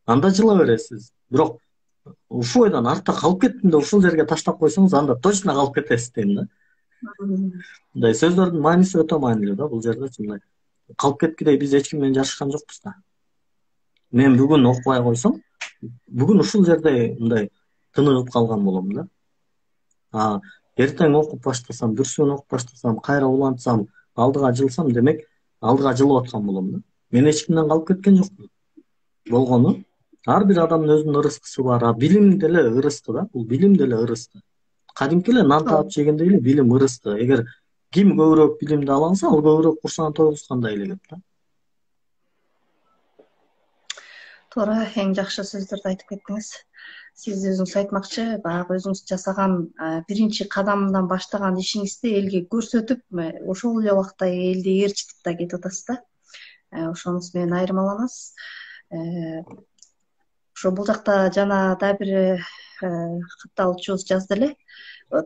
анда жыла бересиз. Бирок ушул ойдон артта калып кеттим деп ушул жерге таштап койсоңуз, анда точно калып кетесиз дейм да. Мындай сөздөрдүн мааниси өтө маанилүү да бул жерде. Мындай калып кеткидей биз эч ким менен жарышкан жокпуз да. Мен бүгүн окубай койсом, бүгүн ушул жерде мындай тыныгып калган болом да. Эртең окуп баштасам, бүрсүгүн окуп баштасам, кайра улантсам, алдыга жылсам, демек алдыга жылып аткан болом да. Мен эч кимден калып кеткен жокмун. Болгону ар бир адамдын өзүнүн ырыскысы бар. Билим деле ырыскы да, бул билим деле ырыскы. Кадимки эле нан таап жегендей эле билим ырыскы. Эгер ким көбүрөөк билимди ала алса, ал көбүрөөк курсаган тойгузгандай эле кеп да. Туура, эң жакшы сөздөрдү айтып кеттиңиз. Сиз өзүңүз айтмакчы, баягы өзүңүз жасаган биринчи кадамдан баштаган ишиңизди элге көрсөтүп, ошол эле убакта элди ээрчитип да кетип атасыз да. Ошонуз менен айырмаланасыз. Ошо бул жакта жана да бир катталуучубуз жазды эле.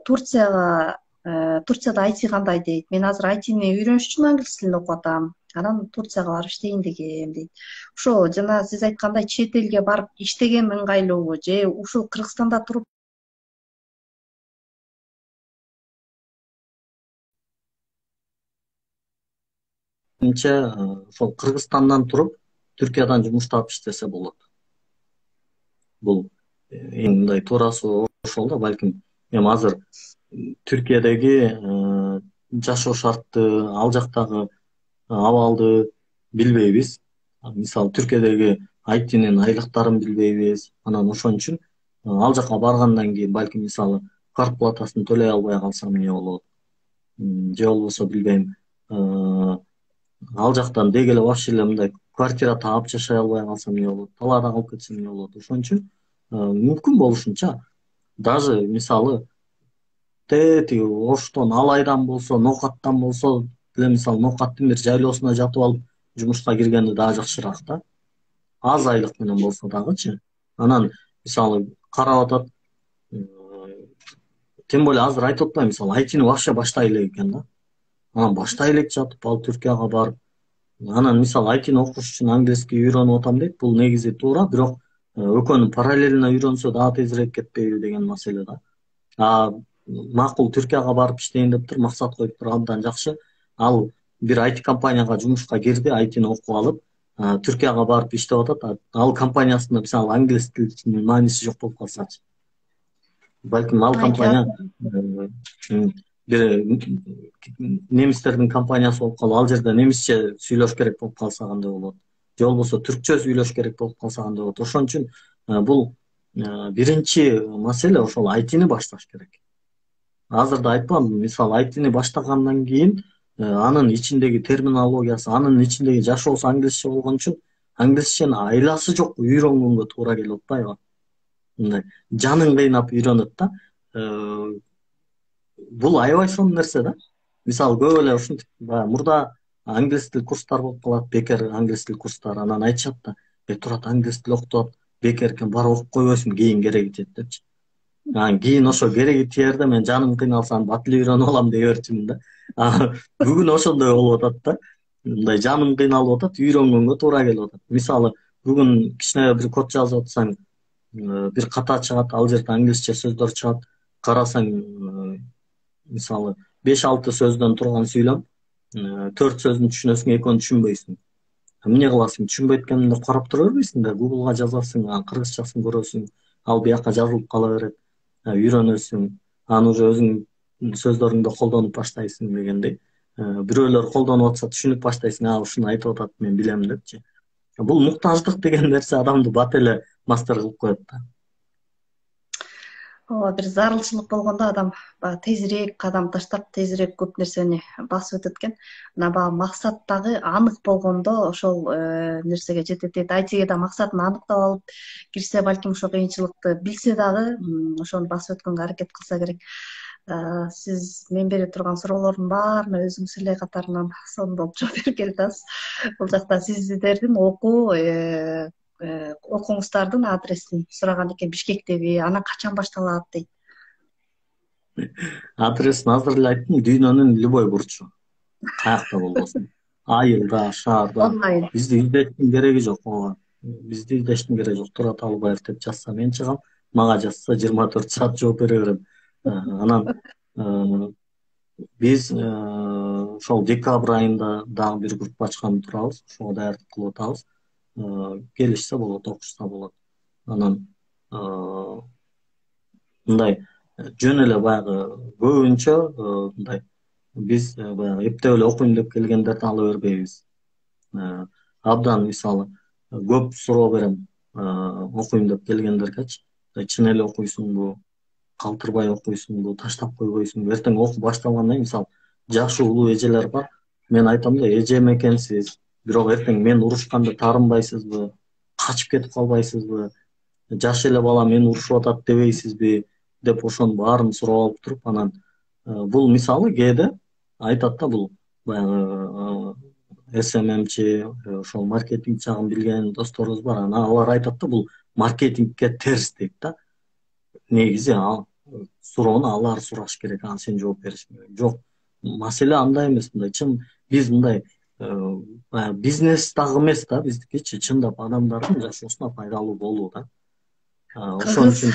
Турцияда IT кандай дейт. Мен азыр ITни үйрөнүш үчүн англис тилин окуп атам. Анан Турцияга барып иштейин дегем дейт. Ошо жана сиз айткандай чет элге барып иштеген ыңгайлуубу же ушул Кыргызстанда туруп ошол Кыргызстандан туруп Түркиядан жумуш таап иштесе болот. Бул эң мындай туурасы ошол да, балким эми азыр Түркиядеги жашоо шартты, ал жактагы абалды билбейбиз. Мисалы Түркиядеги айтинин айлыктарын билбейбиз. Анан ошон үчүн ал жака баргандан кийин балким мисалы зарплатасын төлөй албай калсам эмне болот? Же болбосо билбейм, ал жактан деги эле вообще эле мындай квартира таап жашай албай калсам эмне болот? Талаада калып кетсем эмне болот? Ошон үчүн мүмкүн болушунча даже мисалы тиги Оштон Алайдан болсо, Ноокаттан болсо деле мисалы Ноокаттын бир жайлоосуна жатып алып жумушка киргени дагы жакшыраак да. Аз айлык менен болсо дагычы. Анан мисалы карап атат, тем более азыр айтып атпайм, мисалы айтини вообще баштай элек экен да. Анан баштай элек жатып ал Түркияга барып, анан мисалы айтини окуш үчүн английский үйрөнүп атам дейт. Бул негизи туура, бирок экөөнү параллельно үйрөнсө дагы тезирээк кетпейби деген маселе да. Макул Түркияга барып иштейин дептир, максат коюптур, абдан жакшы. Ал бир IT компанияга жумушка кирди, айтини окуп алып, Түркияга барып иштеп атат. Ал компаниясында мисалы англис тилинин мааниси жок болуп калсачы. Балким ал компания бир немистердин компаниясы болуп калып, ал жерде немисче сүйлөш керек болуп калса кандай болот? Же болбосо түркчө сүйлөш керек болуп калса кандай болот? Ошон үчүн бул биринчи маселе ошол айтини башташ керек. Азыр да айтпам, мисалы айтини баштагандан кийин анын ичиндеги терминологиясы, анын ичиндеги жашоосу англисче болгон үчүн англисчени айласы жок үйрөнгөнгө туура келип атпайбы? Мындай жанын кыйнап үйрөнөт да. Бул аябай сонун нерсе да. Мисалы көп эле ушинтип мурда англис тил курстар болуп калат, бекер англис тил курстары. Анан айтышат да, турат англис тил окутат, бекер экен, барып окуп койбойсуң, кийин кереги тиет депчи. Кийин ошо кереги тиерде мен жаным кыйналсам бат эле үйрөнүп алам дей берчүмүн да. Бүгүн ошондой болуп атат да. Мындай жаным кыйналып атат, үйрөнгөнгө туура келип атат. Мисалы бүгүн кичине бир код жазып атсаң, бир ката чыгат, ал жерде англисче сөздөр чыгат. Карасаң, мисалы 5-6 сөздөн турган сүйлөм, 4 сөздүн түшүнөсүң, 2-н түшүнбөйсүң. Эмне кыласың? Түшүнбөйткениңде карап тура бербейсиң да, Googleга жазасың, кыргызчасын көрөсүң, ал бияка жазылып кала берет. Үйрөнөсүң, аны уже өзүң сөздөрүңдө колдонуп баштайсың дегендей. Бирөөлөр колдонуп атса түшүнүп баштайсың, ушуну айтып атат, мен билем депчи. Бул муктаждык деген нерсе адамды бат эле мастер кылып коет да. Ооба, бир зарылчылык болгондо адам тезирээк кадам таштап, тезирээк көп нерсени басып өтөт экен. Анан баягы максат дагы анык болгондо ошол нерсеге жетет дейт. Айтиге да максатын аныктап алып кирсе, балким ошо кыйынчылыкты билсе дагы ошону басып өткөнгө аракет кылса керек. Сиз мен бере турган суроолордун баарына өзүңүз эле катарынан сондоп жооп берип келатасыз. Бул жакта сиздердин окууңуздардын адресин сураган экен, Бишкектеби, анан качан башталат дейт. Адресин азыр эле айттым, дүйнөнүн любой бурчу. Каякта болбосун. Айылда, шаарда. Бизди издештин кереги жок. Бизди издештин кереги жок. Турат Алыбаев деп жазса мен чыгам, мага жазса 24 саат жооп бере берем. Анан биз ошол декабрь айында дагы бир группа ачкан турабыз, ошого даярдык кылып атабыз. Келишсе болот, окушса болот. Анан мындай жөн эле баягы көбүнчө мындай биз баягы эптеп эле окуйм деп келгендерди ала бербейбиз. Абдан мисалы көп суроо берем окуйм деп келгендергечи. Чын эле окуйсуңбу, калтырбай окуйсуңбу, таштап койбойсуңбу? Эртең окуу башталгандан кийин мисалы жашы улуу эжелер бар. Мен айтам да, эжем экенсиз, бирок эртең мен урушканда таарынбайсызбы? Качып кетип калбайсызбы? Жаш эле бала мени урушуп атат дебейсизби? Деп ошонун баарын сурап алып туруп, анан бул мисалы кээде айтат да, бул баягы SMMчи, ошол маркетинг жагын билген досторубуз бар. Анан алар айтат да, бул маркетингке терс дейт да. Негизи суроону алар сураш керек, сен жооп беришиң керек. Жок, маселе андай эмес, мындай чын биз мындай бизнес дагы эмес да, биздикичи чындап адамдардын жашоосуна пайдалуу болуу да. Ошон үчүн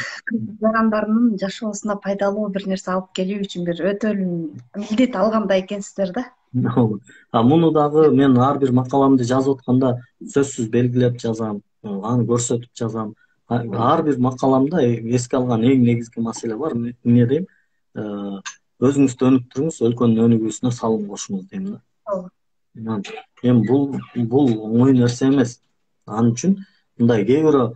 жарандарынын жашоосуна пайдалуу бир нерсе алып келүү үчүн бир өтөлүн милдет алгандай экенсиздер да. Муну дагы мен ар бир макаламды жазып атканда сөзсүз белгилеп жазам, аны көрсөтүп жазам. Ар бир макаламда эске алган эң негизги маселе бар. Эмне дейм? Өзүңүздү өнүктүрүңүз, өлкөнүн өнүгүүсүнө салым кошуңуз дейм да. Эми бул оңой нерсе эмес. Ал үчүн мындай кээ бирөө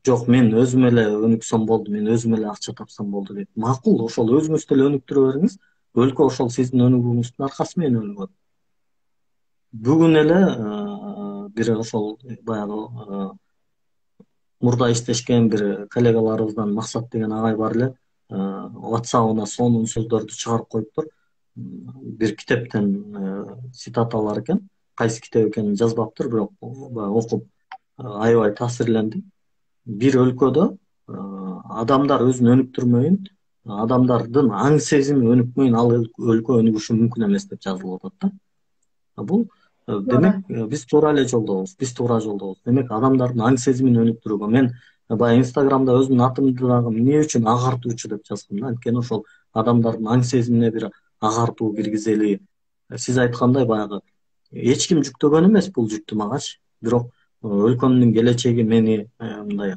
жок, мен өзүм эле өнүксөм болду, мен өзүм эле акча тапсам болду дейт. Макул, ошол өзүңүздү эле өнүктүрө бериңиз. Өлкө ошол сиздин өнүгүүңүздүн аркасы менен өнүгөт. Бүгүн эле бир ошол баягы мурда иштешкен бир коллегаларыбыздан Максат деген агай бар эле. WhatsApp'ына сонун сөздөрдү чыгарып коюптур. Бир китептен цитаталар экен. Кайсы китеп экенин жазбаптыр, бирок баягы окуп аябай таасирлендим. Бир өлкөдө адамдар өзүн өнүктүрмөйүн, адамдардын аң сезими өнүкмөйүн, ал өлкө өнүгүшү мүмкүн эмес деп жазылып атат да. Бул демек биз туура эле жолдобуз, биз туура жолдобуз. Демек адамдардын аң сезимин өнүктүрүүгө мен баягы Инстаграмда өзүмдүн атымды дагы эмне үчүн агартуучу деп жаздым да. Анткени ошол адамдардын аң сезимине бир агартуу киргизели. Сиз айткандай баягы эч ким жүктөгөн эмес бул жүктү магачы. Бирок өлкөмдүн келечеги мени мындай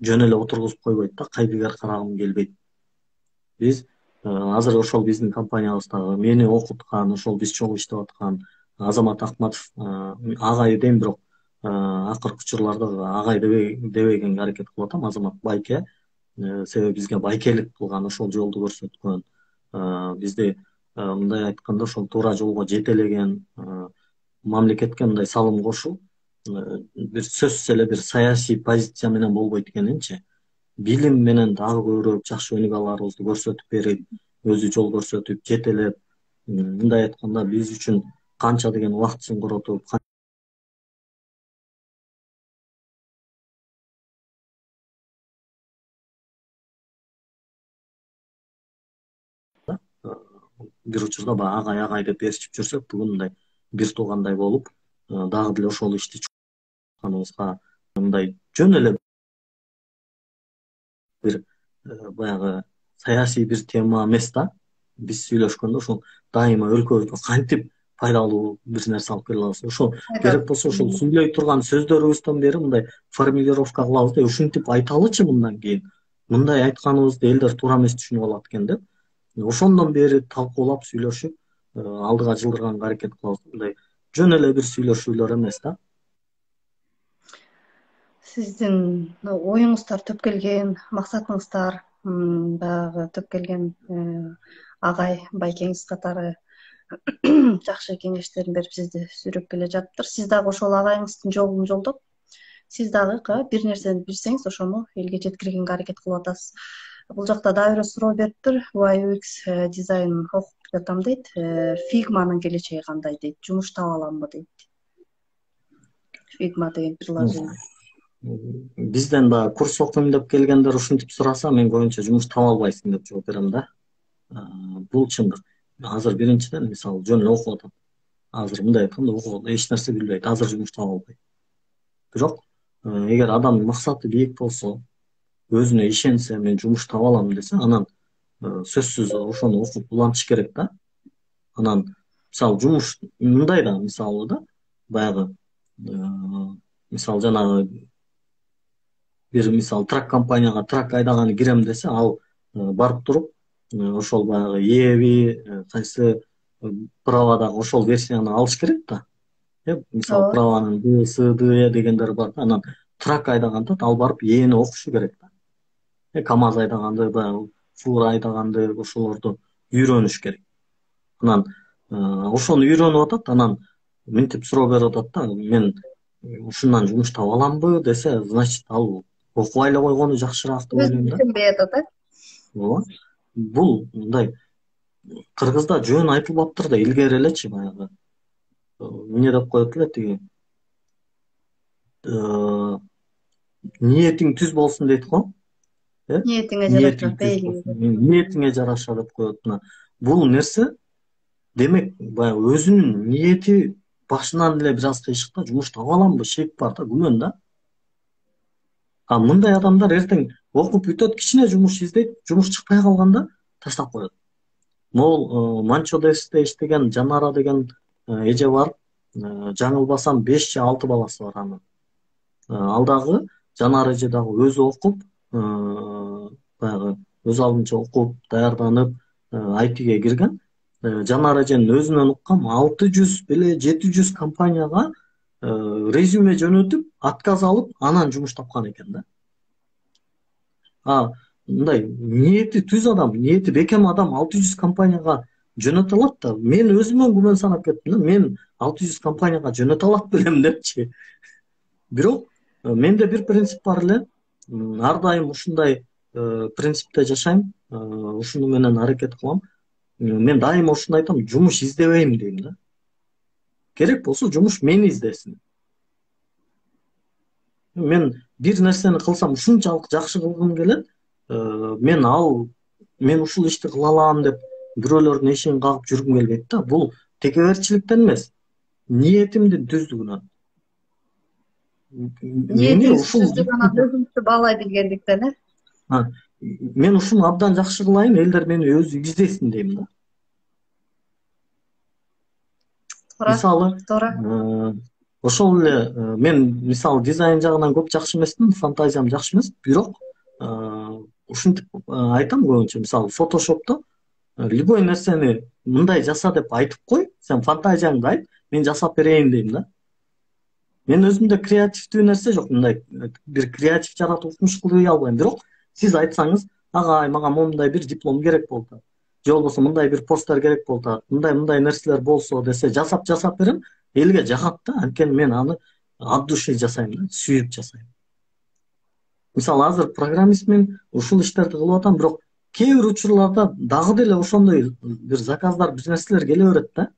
жөн эле отургузуп койбойт да, кайдыгер карагым келбейт. Биз азыр ошол биздин компаниябыздагы мени окуткан, ошол биз чогуу иштеп аткан Азамат Акматов агай дейм, бирок акыркы учурларда агай дебегенге аракет кылып атам. Азамат байке, себеби бизге байкелик кылган, ошол жолду көрсөткөн, бизди мындай айтканда ошол туура жолго жетелеген, мамлекетке мындай салым кошуу бир сөзсүз эле бир саясий позиция менен болбойт экенинчи. Билим менен дагы көбүрөөк жакшы өнүгө аларыбызды көрсөтүп берип, өзү жол көрсөтүп, жетелеп, мындай айтканда биз үчүн канча деген убактысын коротуп, бир учурда баягы агай деп ээрчип жүрсөк, бүгүн мындай бир туугандай болуп, дагы деле ошол ишти чуканыбызга мындай жөн эле бир баягы саясий бир тема эмес да. Биз сүйлөшкөндө ошол дайыма өлкөбүзгө кантип пайдалуу бир нерсе алып келе алабыз. Ошол керек болсо ошол сүйлөй турган сөздөрүбүздөн бери мындай формулировка кылабыз да, ушинтип айталычы мындан кийин. Мындай айтканыбызды элдер туура эмес түшүнүп алат экен деп. Ошондон бери талкуулап сүйлөшүп, алдыга жылдырганга аракет кылабыз. Мындай жөн эле бир сүйлөшүүлөр эмес да. Сиздин оюңуздар төпкелген, максатыңыздар баягы төпкелген агай байкеңиз катары жакшы кеңештерин берип сизди сүйрөп келе жатыптыр. Сиз дагы ошол агайыңыздын жолун жолдоп, сиз дагы бир нерсени билсеңиз ошону элге жеткиргенге аракет кылып атасыз. Бул жакта дагы бирөө суроо бериптир. UI UX дизайн окуп жатам дейт. Figma'нын келечеги кандай дейт? Жумуш таба аламбы дейт. Figma деген приложение. Бизден баягы курс окуйм деп келгендер ушинтип сураса, мен көбүнчө жумуш таба албайсың деп жооп берем да. Бул чындык. Азыр биринчиден мисалы жөн эле окуп атам. Азыр мындай айтканда окуп эч нерсе билбейт, азыр жумуш таба албайт. Бирок эгер адамдын максаты бийик болсо, өзүнө ишенсе, мен жумуш таба алам десе, анан сөзсүз ошону окуп улантыш керек да. Анан мисалы жумуш мындай да, мисалы да, баягы мисалы жанагы бир мисалы трак компанияга трак айдаганы кирем десе, ал барып туруп ошол баягы EBI кайсы правадагы ошол версияны алыш керек да. Мисалы праванын D, C, D дегендер бар да. Анан трак айдаганда ал барып Эни окушу керек да. КамАЗ айдаганды, баягы фура айдаганды ошолорду үйрөнүш керек. Анан ошону үйрөнүп атат, анан мынтип суроо берип атат да, мен ушундан жумуш таба аламбы десе, значит ал окубай эле койгону жакшыраак деп ойлойм да. Түшүнбөй атат, Ооба. Бул мындай кыргызда жөн айтылбаптыр да, илгери элечи баягы эмне деп коет эле тиги ниетиң түз болсун дейт го. Ниетиңе жараша деп коет. Бул нерсе демек баягы өзүнүн ниети башынан эле бир аз кыйшык да, жумуш таба аламбы, шек бар да, күмөн да. Мындай адамдар эртең окуп бүтөт, кичине жумуш издейт, жумуш чыкпай калганда таштап коет. могул Манчодесте иштеген Жанара деген эже бар. Жаңылбасам 5 же 6 баласы бар анын. Ал дагы Жанар эже дагы өзү окуп, баягы өз алдынча окуп, даярданып, ITге кирген. Жанар эженин өзүнөн уккам 600 беле 700 компанияга резюме жөнөтүп, отказ алып, анан жумуш тапкан экен да. Мындай ниети түз адам, ниети бекем адам 600 компанияга жөнөтө алат да. Мен өзүмөн күмөн санап кеттим да. Мен 600 компанияга жөнөтө алат белем депчи. Бирок менде бир принцип бар эле. Ар дайым ушундай принципте жашайм. Ушуну менен аракет кылам. Мен дайыма ушуну айтам, жумуш издебейм дейм да. Керек болсо жумуш мени издесин. Мен бир нерсени кылсам ушунчалык жакшы кылгым келет. Мен ушул ишти кыла алам деп бирөөлөрдүн эшигин кагып жүргүм келбейт да. Бул текеберчиликтен эмес, ниетимдин түздүгүнөн. Ниетиңиз түздүгүн өзүңүздү баалай билгендиктен мен ушуну абдан жакшы кылайын, элдер мени өзү издесин дейм да. Мисалы, ошол эле мен мисалы дизайн жагынан көп жакшы эмесмин, фантазиям жакшы эмес, бирок ушинтип айтам көбүнчө. Мисалы, Photoshop'то любой нерсени мындай жаса деп айтып кой, сен фантазияңды айт, мен жасап берейин дейм да. Мен өзүмдө креативдүү нерсе жок, мындай бир креатив жаратып укмуш кылбай албайм, бирок сиз айтсаңыз, агай, мага мондай бир диплом керек болду. Же болбосо мындай бир постер керек болду. Мындай нерселер болсо десе, жасап берем. Элге жагат да, анткени мен аны от души жасайм да, сүйүп жасайм. Мисалы, азыр программистмин, ушул иштерди кылып атам, бирок кээ бир учурларда дагы деле ошондой бир заказдар, бир нерселер келе берет да.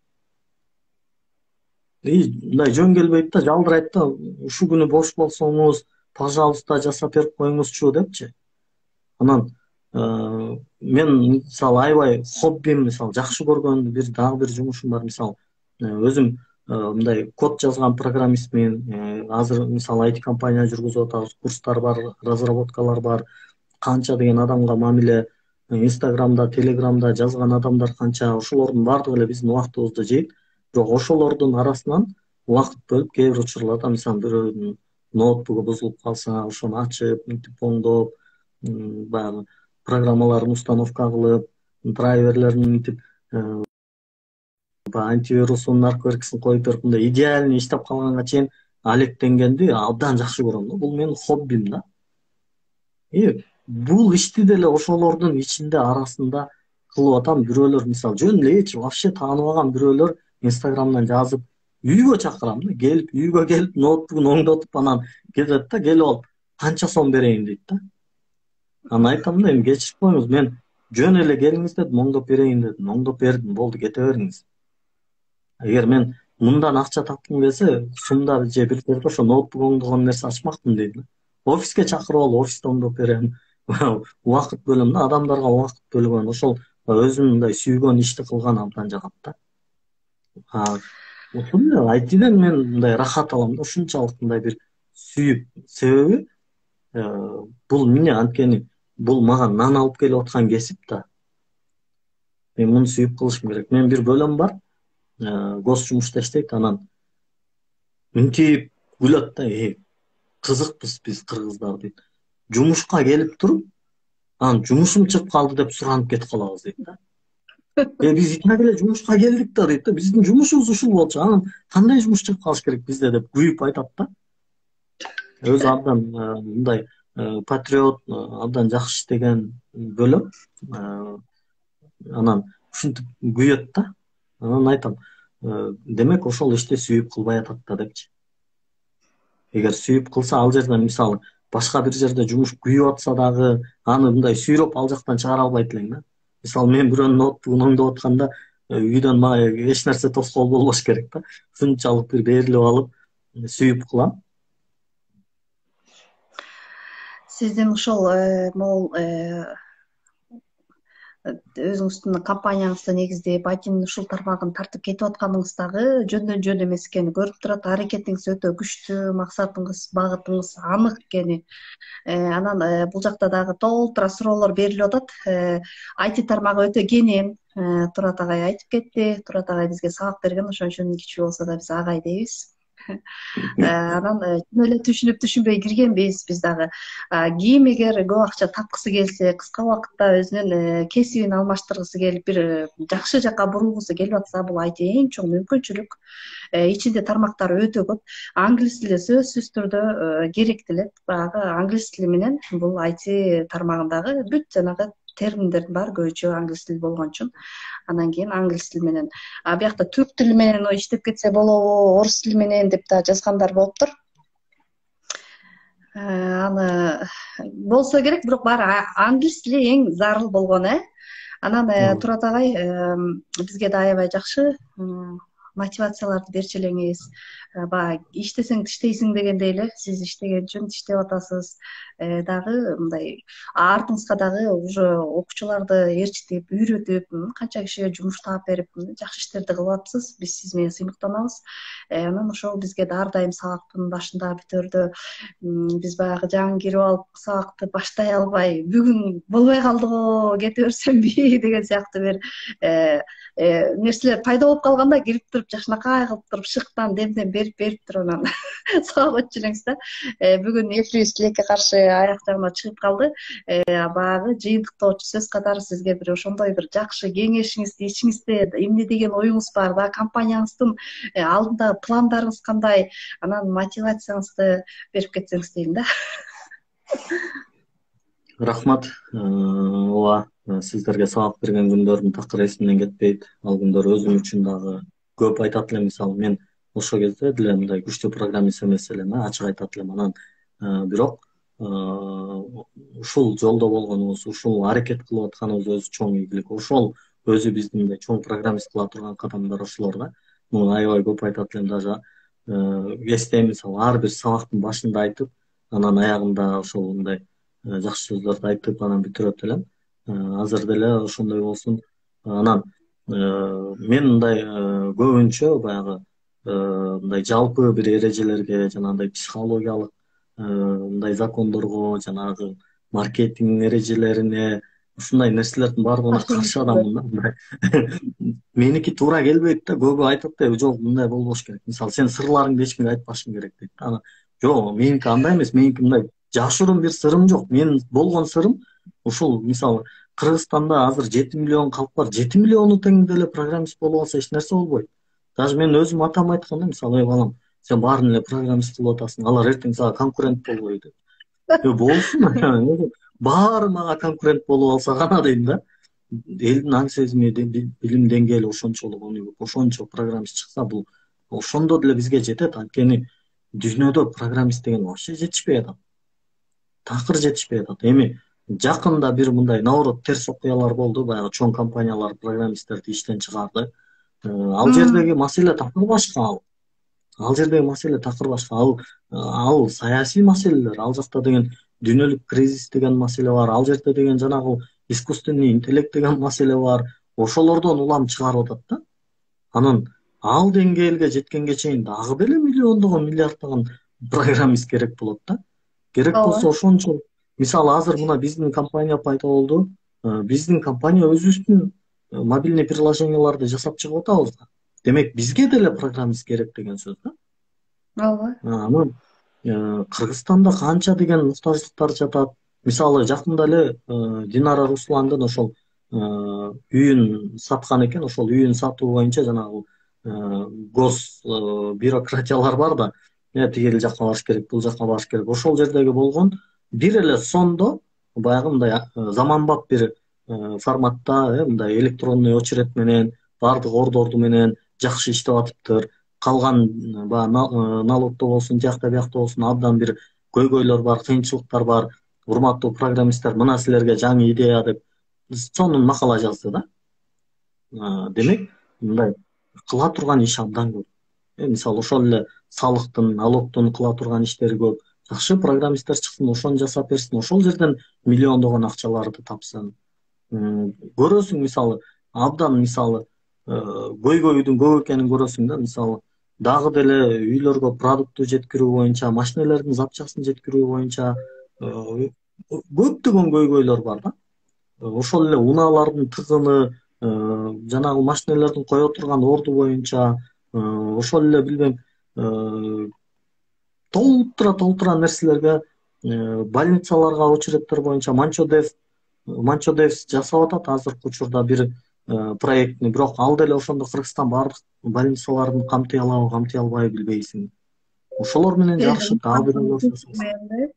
Мындай жөн келбейт да, жалдырайт да, ушул күнү бош болсоңуз, пожалуйста, жасап берип коюңузчу депчи. Анан мен мисалы аябай хоббим, мисалы жакшы көргөн дагы бир жумушум бар. Мисалы өзүм мындай код жазган программистмин. Азыр мисалы IT компания жүргүзүп атабыз, курстар бар, разработкалар бар. Канча деген адамга мамиле, Инстаграмда, Телеграмда жазган адамдар канча, ошолордун баардыгы эле биздин убактыбызды жейт. Бирок ошолордун арасынан убакыт бөлүп, кээ бир учурларда мисалы бирөөнүн ноутбугу бузулуп калса, ошону ачып, мынтип оңдоп, баягы программаларын установка кылып, драйверлерин мынтип антивирусун, наркотиксин коюп берип, мындай идеальный иштеп калганга чейин алектенгенди абдан жакшы көрөм да. Бул менин хоббим да. Бул ишти деле ошолордун ичинде арасында кылып атам. Бирөөлөр мисалы жөн эле эч вообще тааныбаган бирөөлөр Инстаграмдан жазып, үйгө чакырам да, үйгө келип, ноутбугун оңдотуп анан кетет да, келип алып, канча сом берейин дейт да. Анан айтам да, эми кечирип коюңуз, мен жөн эле келиңиз дедим, оңдоп берейин дедим, оңдоп бердим, болду, кете бериңиз. Эгер мен мындан акча тапкым келсе, сумда же бир жерде ошо ноутбук оңдогон нерсе ачмакмын дейм. Офиске чакырып алып, офисте оңдоп берем. Убакыт бөлөм да, адамдарга убакыт бөлгөн, ошол өзүм мындай сүйгөн ишти кылган абдан жагат да. Ошол эле айтиден мен мындай рахат алам да, ушунчалык мындай бир сүйүп. Себеби бул эмне, анткени бул мага нан алып келип аткан кесип да. Мен муну сүйүп кылышым керек. Мен бир бөлөм бар, гос жумушта иштейт, анан мынтип күлөт да, кызыкпыз биз кыргыздар дейт. Жумушка келип туруп, анан жумушум чыгып калды деп суранып кетип калабыз дейт да. Биз итак эле жумушка келдик да дейт да, биздин жумушубуз ушул болчу, анан кандай жумуш чыгып калыш керек бизде деп күйүп айтат да. Өзү абдан мындай патриот, абдан жакшы иштеген бөлөм. Анан ушинтип күйөт да. Анан айтам, демек ошол ишти сүйүп кылбай атат да депчи. Эгер сүйүп кылса, ал жерден мисалы башка бир жерде жумуш күйүп атса дагы, аны мындай сүйрөп ал жактан чыгара албайт элең да. Мисалы мен бирөөнүн ноутбугун оңдоп атканда, үйдөн мага эч нерсе тоскоол болбош керек да. Ушунчалык бир берилип алып, сүйүп кылам. Сиздин ушул могул өзүңүздүн компанияңызды негиздеп айтимдин ушул тармагын тартып кетип атканыңыз дагы жөндөн жөн эмес экени көрүнүп турат. Аракетиңиз өтө күчтүү, максатыңыз, багытыңыз анык экени. Анан бул жакта дагы толтура суроолор берилип атат. IT тармагы өтө кенен. Турат агай айтып кетти. Турат агай бизге сабак берген, ошон үчүн кичүү болсо да биз агай дейбиз. Анан чын эле түшүнүп түшүнбөй киргенбиз биз дагы. Ким эгер көп акча тапкысы келсе, кыска убакытта өзүнүн кесибин алмаштыргысы келип, бир жакшы жакка бурулгусу келип атса, бул IT эң чоң мүмкүнчүлүк. Ичинде тармактары өтө көп. Англис тили сөзсүз түрдө керектелет. Баягы англис тили менен бул IT тармагындагы бүт жанагы терминдердин баары көбүнчө англис тили болгон үчүн. Анан кийин англис тили менен, биякта түрк тили менен иштеп кетсе болобу, орус тили менен деп да жазгандар болуптур. Аны болсо керек, бирок баары англис тили эң зарыл болгон, Анан Турат агай бизге да аябай жакшы мотивацияларды берчү элеңиз. Баягы иштесең тиштейсиң дегендей эле, сиз иштеген үчүн тиштеп атасыз. Дагы мындай артыңызга дагы уже окуучуларды ээрчитип, үйрөтүп, канча кишиге жумуш таап берип, жакшы иштерди кылып атыпсыз. Биз сиз менен сыймыктанабыз. Анан ошол бизге ар дайым сабактын башында, бүтөрдө биз баягы жаңы кирип алып сабакты баштай албай, бүгүн болбой калдыго, кете берсемби деген сыяктуу бир нерселер пайда болуп калганда, кирип туруп жакшынакай кылып туруп шыктан демден берип туруп анан сабак өтүп элеңиз да. Бүгүн эфирибиз тилекке каршы аяк жагына чыгып калды. Баягы жыйынтыктоочу сөз катары сизге бир ошондой бир жакшы кеңешиңизди, ичиңизде эмне деген оюңуз бар да, компанияңыздын алдындагы пландарыңыз кандай, анан мотивацияңызды берип кетсеңиз дейм да. Рахмат. Ооба, сиздерге сабак берген күндөрдүн такыр эсимден кетпейт. Ал күндөр өзүм үчүн дагы көп айтат элем. Мисалы мен ошол кезде деле мындай күчтүү программист эмес элем, ачык айтат элем. Анан бирок ушул жолдо болгонубуз, ушул аракет кылып атканыбыз өзү чоң ийгилик. Ошол өзү бизди мындай чоң программист кыла турган кадамдар ошолор да. Муну аябай көп айтат элем. Даже эстейм, мисалы ар бир сабактын башында айтып, анан аягында ошол мындай жакшы сөздөрдү айтып анан бүтүрөт элем. Азыр деле ошондой болсун. Анан мен мындай көбүнчө баягы мындай жалпы бир эрежелерге, жанагындай психологиялык мындай закондорго, жанагы маркетинг эрежелерине, ушундай нерселердин баардыгына каршы адаммын да. Меники туура келбейт да, көбү айтат да, жок мындай болбош керек. Мисалы сен сырларыңды эч кимге айтпашың керек дейт. Анан жок, меники андай эмес, меники мындай жашыруун бир сырым жок. Менин болгон сырым ушул, мисалы Кыргызстанда азыр 7 миллион калк бар. 7 миллиону тең деле программист болуп алса эч нерсе болбойт. Даже мен өзүм атам айтканда, мисалы, балам, сен баарын эле программист кылып атасың, алар эртең сага конкурент болбойт деп. Болсун, баары мага конкурент болуп алса гана дейм да. Элдин аң сезими, билим деңгээли ошончолук, ошончо программист чыкса, бул ошондо деле бизге жетет. Анткени дүйнөдө программист деген вообще жетишпей атат. Такыр жетишпей атат. Эми жакында бир мындай наоборот терс окуялар болду. Баягы чоң компаниялар программисттерди иштен чыгарды. Ал жердеги маселе такыр башка. Ал жердеги маселе такыр башка. Ал саясий маселелер. Ал жакта деген дүйнөлүк кризис деген маселе бар. Ал жерде деген жанагы искусственный интеллект деген маселе бар. Ошолордон улам чыгарып атат да. Анан ал деңгээлге жеткенге чейин дагы деле миллиондогон, миллиарддаган программист керек болот да. Керек болсо ошончо. Мисалы азыр мына биздин компания пайда болду. Биздин компания өзүбүздүн мобильный приложенияларды жасап чыгып атабыз да. Демек бизге деле программист керек деген сөз да. Ооба. Анан Кыргызстанда канча деген муктаждыктар жатат. Мисалы жакында эле Динара Русландын ошол үйүн саткан экен. Ошол үйүн сатуу боюнча жанагы гос бюрократиялар бар да. Тигил жакка барыш керек, бул жакка барыш керек. Ошол жердеги болгон бир эле сондо баягы мындай заманбап бир форматта, мындай электронный очередь менен, баардык ордорду менен жакшы иштеп атыптыр. Калган баягы налогдо болсун, жакта биякта болсун абдан бир көйгөйлөр бар, кыйынчылыктар бар. Урматтуу программисттер, мына силерге жаңы идея деп сонун макала жазды да. Демек, мындай кыла турган иш абдан көп. Мисалы ошол эле салыктын, налогдун кыла турган иштери көп. Жакшы программисттер чыксын, ошону жасап берсин, ошол жерден миллиондогон акчаларды тапсын. көрөсүң мисалы абдан мисалы көйгөйдүн көп экенин көрөсүң да, мисалы дагы деле үйлөргө продукту жеткирүү боюнча, машинелердин запчастын жеткирүү боюнча көптөгөн көйгөйлөр бар да. Ошол эле унаалардын тыгыны, жанагы машинелердин кое турган орду боюнча, ошол эле билбейм толтура нерселерге, больницаларга очередтер боюнча Манчо Дев жасап атат азыркы учурда бир проектни, бирок ал деле ошондо Кыргызстан баардык больницаларын камтый алабы, камтый албайбы билбейсиң. Ошолор менен жакшы табирлер жасаса.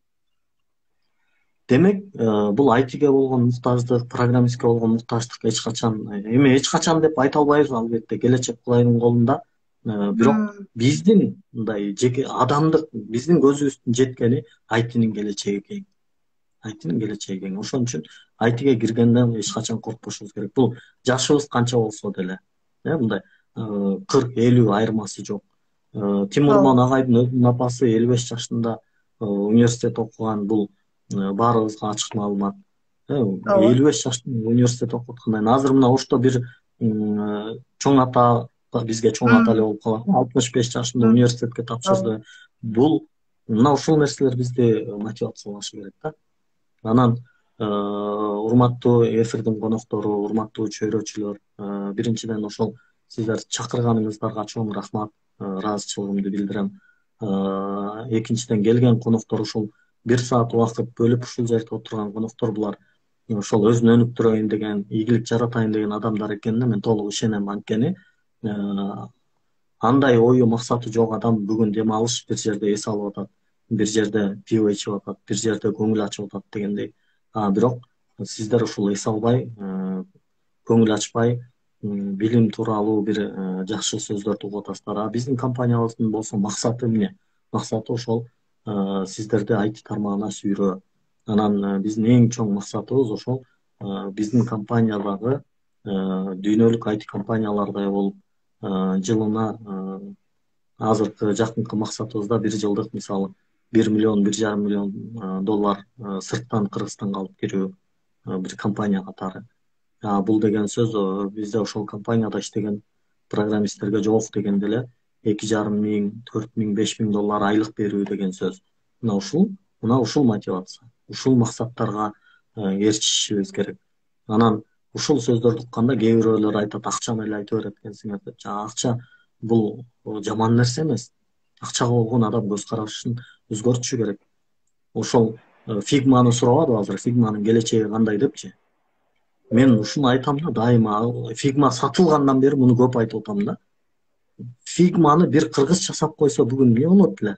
Демек, бул айтиге болгон муктаждык, программистке болгон муктаждык эч качан деп айта албайбыз, албетте келечек Кудайдын колунда. Бирок биздин мындай жеке адамдык, биздин көзүбүздүн жеткени айтинин келечеги кең. Ошон үчүн айтиге киргенден эч качан коркпошубуз керек. Бул жашыбыз канча болсо деле, мындай 40-50 айырмасы жок. Тимурман агайдын өзүнүн апасы 55 жашында университет окуган, бул баарыбызга ачык маалымат. 55 жаштын университет окуп аткандан азыр мына ошто бир чоң ата, бизге чоң ата эле болуп калат. 65 жашында университетке тапшырды. Бул мына ушул нерселер бизди мотивациялашы керек да. Анан урматтуу эфирдин коноктору, урматтуу чөйрөчүлөр, биринчиден ошол сиздер чакырганыңыздарга чоң рахмат, ыраазычылыгымды билдирем. Экинчиден келген коноктор, ушул 1 саат убакыт бөлүп ушул жерде отурган коноктор, булар ошол өзүн өнүктүрөйүн деген, ийгилик жаратайын деген адамдар экенине мен толук ишенем. Анткени андай ою максаты жок адам бүгүн дем алыш, бир жерде эс алып атат, бир жерде пиво ичип атат, бир жерде көңүл ачып атат дегендей. Бирок сиздер ушул эс албай, көңүл ачпай, билим тууралуу бир жакшы сөздөрдү угуп атасыздар. Биздин компаниябыздын болсо максаты эмне? Максаты ошол сиздерди IT тармагына сүйрөө. Анан биздин эң чоң максатыбыз ошол биздин компаниядагы дүйнөлүк IT компаниялардай болуп, жылына азыркы жакынкы максатыбызда 1 жылдык мисалы 1 миллион, 1,5 миллион доллар сырттан Кыргызстанга алып кирүү бир компания катары. Бул деген сөз бизде ошол компанияда иштеген программисттерге жок дегенде эле 2,5 миң, 4 миң, 5 миң доллар айлык берүү деген сөз. Мына ушул мотивация, ушул максаттарга эришишибиз керек. Анан ушул сөздөрдү укканда кээ бирөөлөр айтат, акчаны эле айта берет экенсиңер деп. Акча бул жаман нерсе эмес. Акчага болгон адам көз карашын өзгөртүшү керек. Ошол Figma'ны сурабады азыр, Figma'нын келечеги кандай депчи. Мен ушуну айтам да, дайыма Figma сатылгандан бери муну көп айтып атам да. Figma'ны бир кыргыз жасап койсо бүгүн эмне болот эле?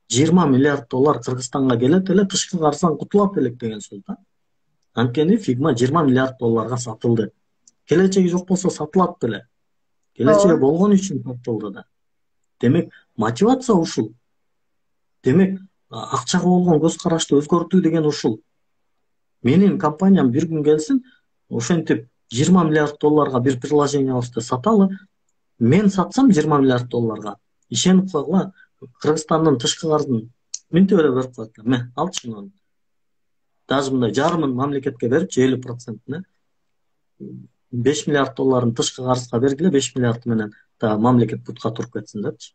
20 миллиард доллар Кыргызстанга келет эле, тышкы карыздан кутулат элек деген сөз да. Анткени Figma 20 миллиард долларга сатылды. Келечеги жок болсо сатылат беле. Келечеги болгон үчүн сатылды да. Демек, мотивация ушул. Демек, акчага болгон көз карашты өзгөртүү деген ушул. Менин компаниям бир күн келсин, ошентип 20 миллиард долларга бир приложениябызды саталы, мен сатсам 20 миллиард долларга, ишенип койгула, Кыргызстандын тышкы карызын минтип эле берип коет. Алчы муну. Даже мындай жарымын мамлекетке берип, 50%-ны 5 миллиард долларын тышкы карызга бергиле, 5 миллиард менен мамлекет бутка туруп кетсин депчи.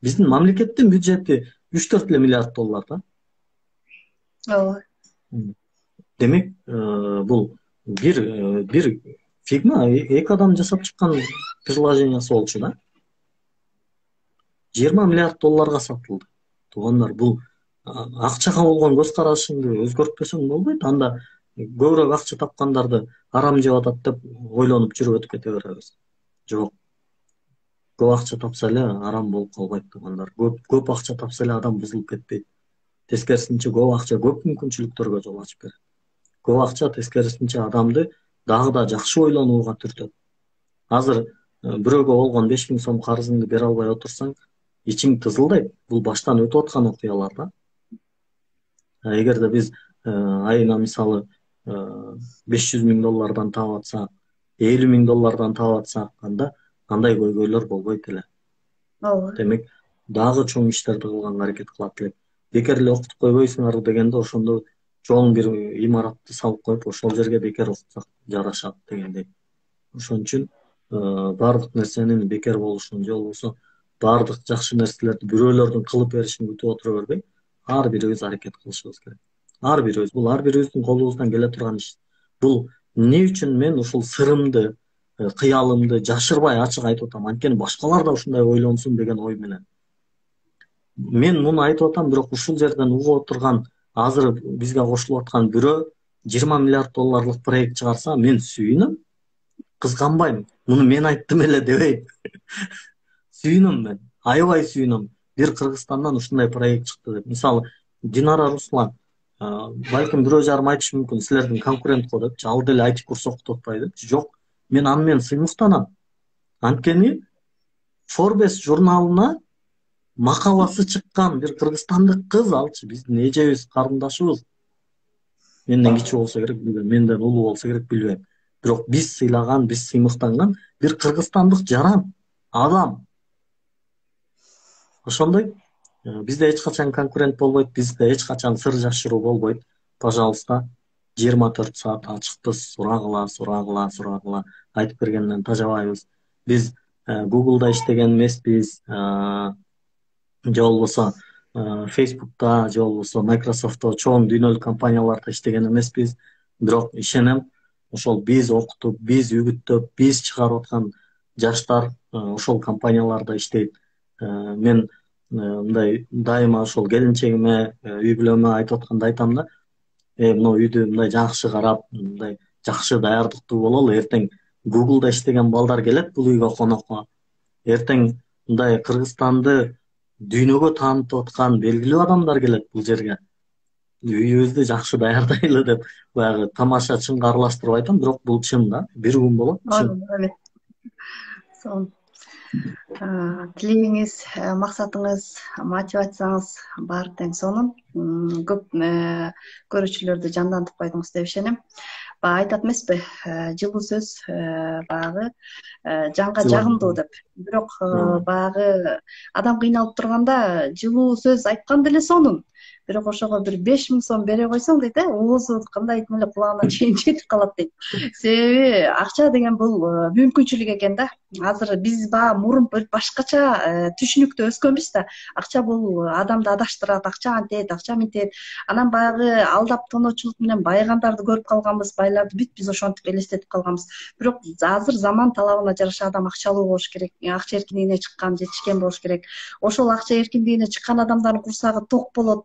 Биздин мамлекеттин бюджети 3-4 миллиард доллар да. Демек, бул бир Figma эки адам жасап чыккан приложениясы болчу да. 20 миллиард долларга сатылды. Туугандар, бул акчага болгон көз карашыңды өзгөртпөсөң болбойт. Анда көбүрөөк акча тапкандарды арам жеп атат деп ойлонуп жүрүп өтүп кете беребиз. Жок. Көп акча тапса эле арам болуп калбайт, туугандар. Көп акча тапса эле адам бузулуп кетпейт. Тескерисинче көп акча көп мүмкүнчүлүктөргө жол ачып берет. Көп акча тескерисинче адамды дагы да жакшы ойлонууга түртөт. Азыр бирөөгө болгон 5 миң сом карызыңды бере албай отурсаң, ичиң тызылдайт. Бул баштан өтүп аткан окуялар да. Эгерде биз айына мисалы 500 миң доллардан таап атсак, 50 миң доллардан таап атсак, андай көйгөйлөр болбойт эле. Демек, дагы чоң иштерди кылганга аракет кылат элек. Бекер эле окутуп койбойсуңарбы дегенде, ошондо чоң бир имаратты салып коюп ошол жерге бекер окутсак жарашат дегендей. Ошон үчүн баардык нерсенин бекер болушун же болбосо баардык жакшы нерселерди бирөөлөрдүн кылып беришин күтүп отура бербей, ар бирибиз аракет кылышыбыз керек. Ар бирибиз, бул ар бирибиздин колубуздан келе турган иш. Бул эмне үчүн мен ушул сырымды, кыялымды жашырбай ачык айтып атам, анткени башкалар да ушундай ойлонсун деген ой менен. Мен муну айтып атам, бирок ушул жерден угуп отурган азыр бизге кошулуп аткан бирөө 20 миллиард долларлык проект чыгарса, мен сүйүнөм, кызганбайм. Муну мен айттым эле дебейм. Сүйүнөм мен, аябай сүйүнөм. Бир Кыргызстандан ушундай проект чыкты деп. Мисалы, Динара Руслан, балким бирөө жарым айтышы мүмкүн, силердин конкурент го депчи, ал деле IT курс окутуп атпайбы депчи. Жок, мен аны менен сыймыктанам. Анткени Forbes журналына макаласы чыккан бир кыргызстандык кыз, алчы биздин эжебиз, карындашыбыз. Менден кичүү болсо керек, билбейм, менден улуу болсо керек, билбейм. Бирок биз сыйлаган, биз сыймыктанган бир кыргызстандык жаран, адам. Ошондой бизде эч качан конкурент болбойт, бизде эч качан сыр жашыруу болбойт. Пожалуйста, 24 саат ачыкпыз, сурагыла, айтып бергенден тажабайбыз. Биз Google'да иштеген эмеспиз, же болбосо Facebook'та, же болбосо Microsoft'та чоң дүйнөлүк компанияларда иштеген эмеспиз. Бирок ишенем, ошол биз окутуп, биз үгүттөп, биз чыгарып аткан жаштар ошол компанияларда иштейт. Мен мындай дайыма ошол келинчегиме, үй бүлөмө айтып атканда айтам да, мына үйдү мындай жакшы карап, мындай жакшы даярдыктуу бололу, эртең Google'да иштеген балдар келет бул үйгө конокко. Эртең мындай Кыргызстанды дүйнөгө таанытып аткан белгилүү адамдар келет бул жерге. Үйүбүздү жакшы даярдайлы деп баягы тамаша чынга аралаштырып айтам, бирок бул чын да. Бир күн болот, чын. Сонун. Тилегиңиз, максатыңыз, мотивацияңыз баары тең сонун. Көп көрүүчүлөрдү жандантып койдуңуз деп ишенем. Баягы айтат эмеспи, жылуу сөз баягы жанга жагымдуу деп. Бирок баягы адам кыйналып турганда жылуу сөз айткан деле сонун. Бирок ошого бир 5000 сом бере койсоң дейт, оозу кандайдым эле кулагына чейин жетип калат дейт. Себеби акча деген бул мүмкүнчүлүк экен да. Азыр биз мурун башкача түшүнүктө өскөнбүз да. Акча бул адамды адаштырат, акча антет, акча мынтет. Анан баягы алдап тоноочулук менен байгандарды көрүп калганбыз, байларды бүт биз ошентип элестетип калганбыз. Бирок азыр заман талабына жараша адам акчалуу болуш керек, акча эркиндигине чыккан, жетишкен болуш керек. Ошол акча эркиндигине чыккан адамдардын курсагы ток болот,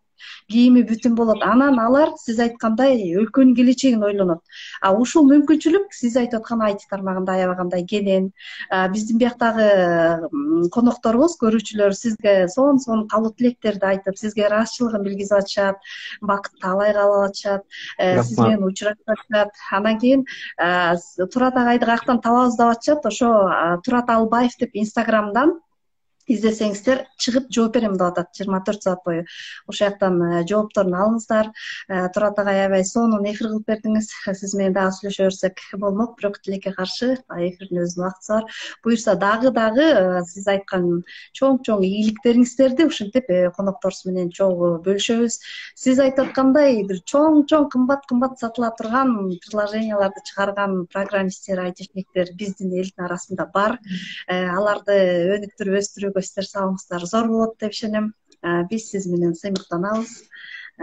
кийими бүтүн болот. Анан алар сиз айткандай өлкөнүн келечегин ойлонот. Ушул мүмкүнчүлүк сиз айтып аткан IT тармагында аябагандай кенен. Биздин бияктагы конокторубуз, көрүүчүлөр сизге сонун каалоо тилектерди айтып, сизге ыраазычылыгын билгизип атышат, бакытты алай каалап атышат, сиз менен учурашып атышат. Андан кийин Турат агайды каяктан табабыз деп атышат. Ошо Турат Албаев деп Instagram'дан издесеңиздер чыгып жооп берем деп атат 24 саат бою. Ошол жактан жоопторун алыңыздар. Турат агай аябай сонун эфир кылып бердиңиз. Сиз менен дагы сүйлөшө берсек болмок, бирок тилекке каршы эфирдин өзүнүн убактысы бар. Буюрса дагы сиз айткан чоң ийгиликтериңиздерди ушинтип конокторубуз менен чогуу бөлүшөбүз. Сиз айтып аткандай бир чоң кымбат сатыла турган приложенияларды чыгарган программисттер, айтишниктер биздин элдин арасында бар. Аларды өнүктүрүп өстүрүүгө сиздер салымыңыздар зор болот деп ишенем. Биз сиз менен сыймыктанабыз.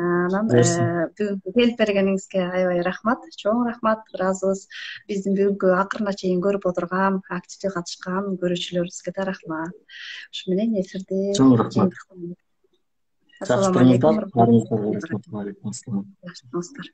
Анан бүгүнкү келип бергениңизге аябай рахмат, чоң рахмат, ыраазыбыз. Биздин бүгүнкү акырына чейин көрүп отурган, активдүү катышкан көрүүчүлөрүбүзгө да рахмат. Ушу менен эфирди чоң рахмат. Ассаламу алейкум. Жакшы таңыңыздар.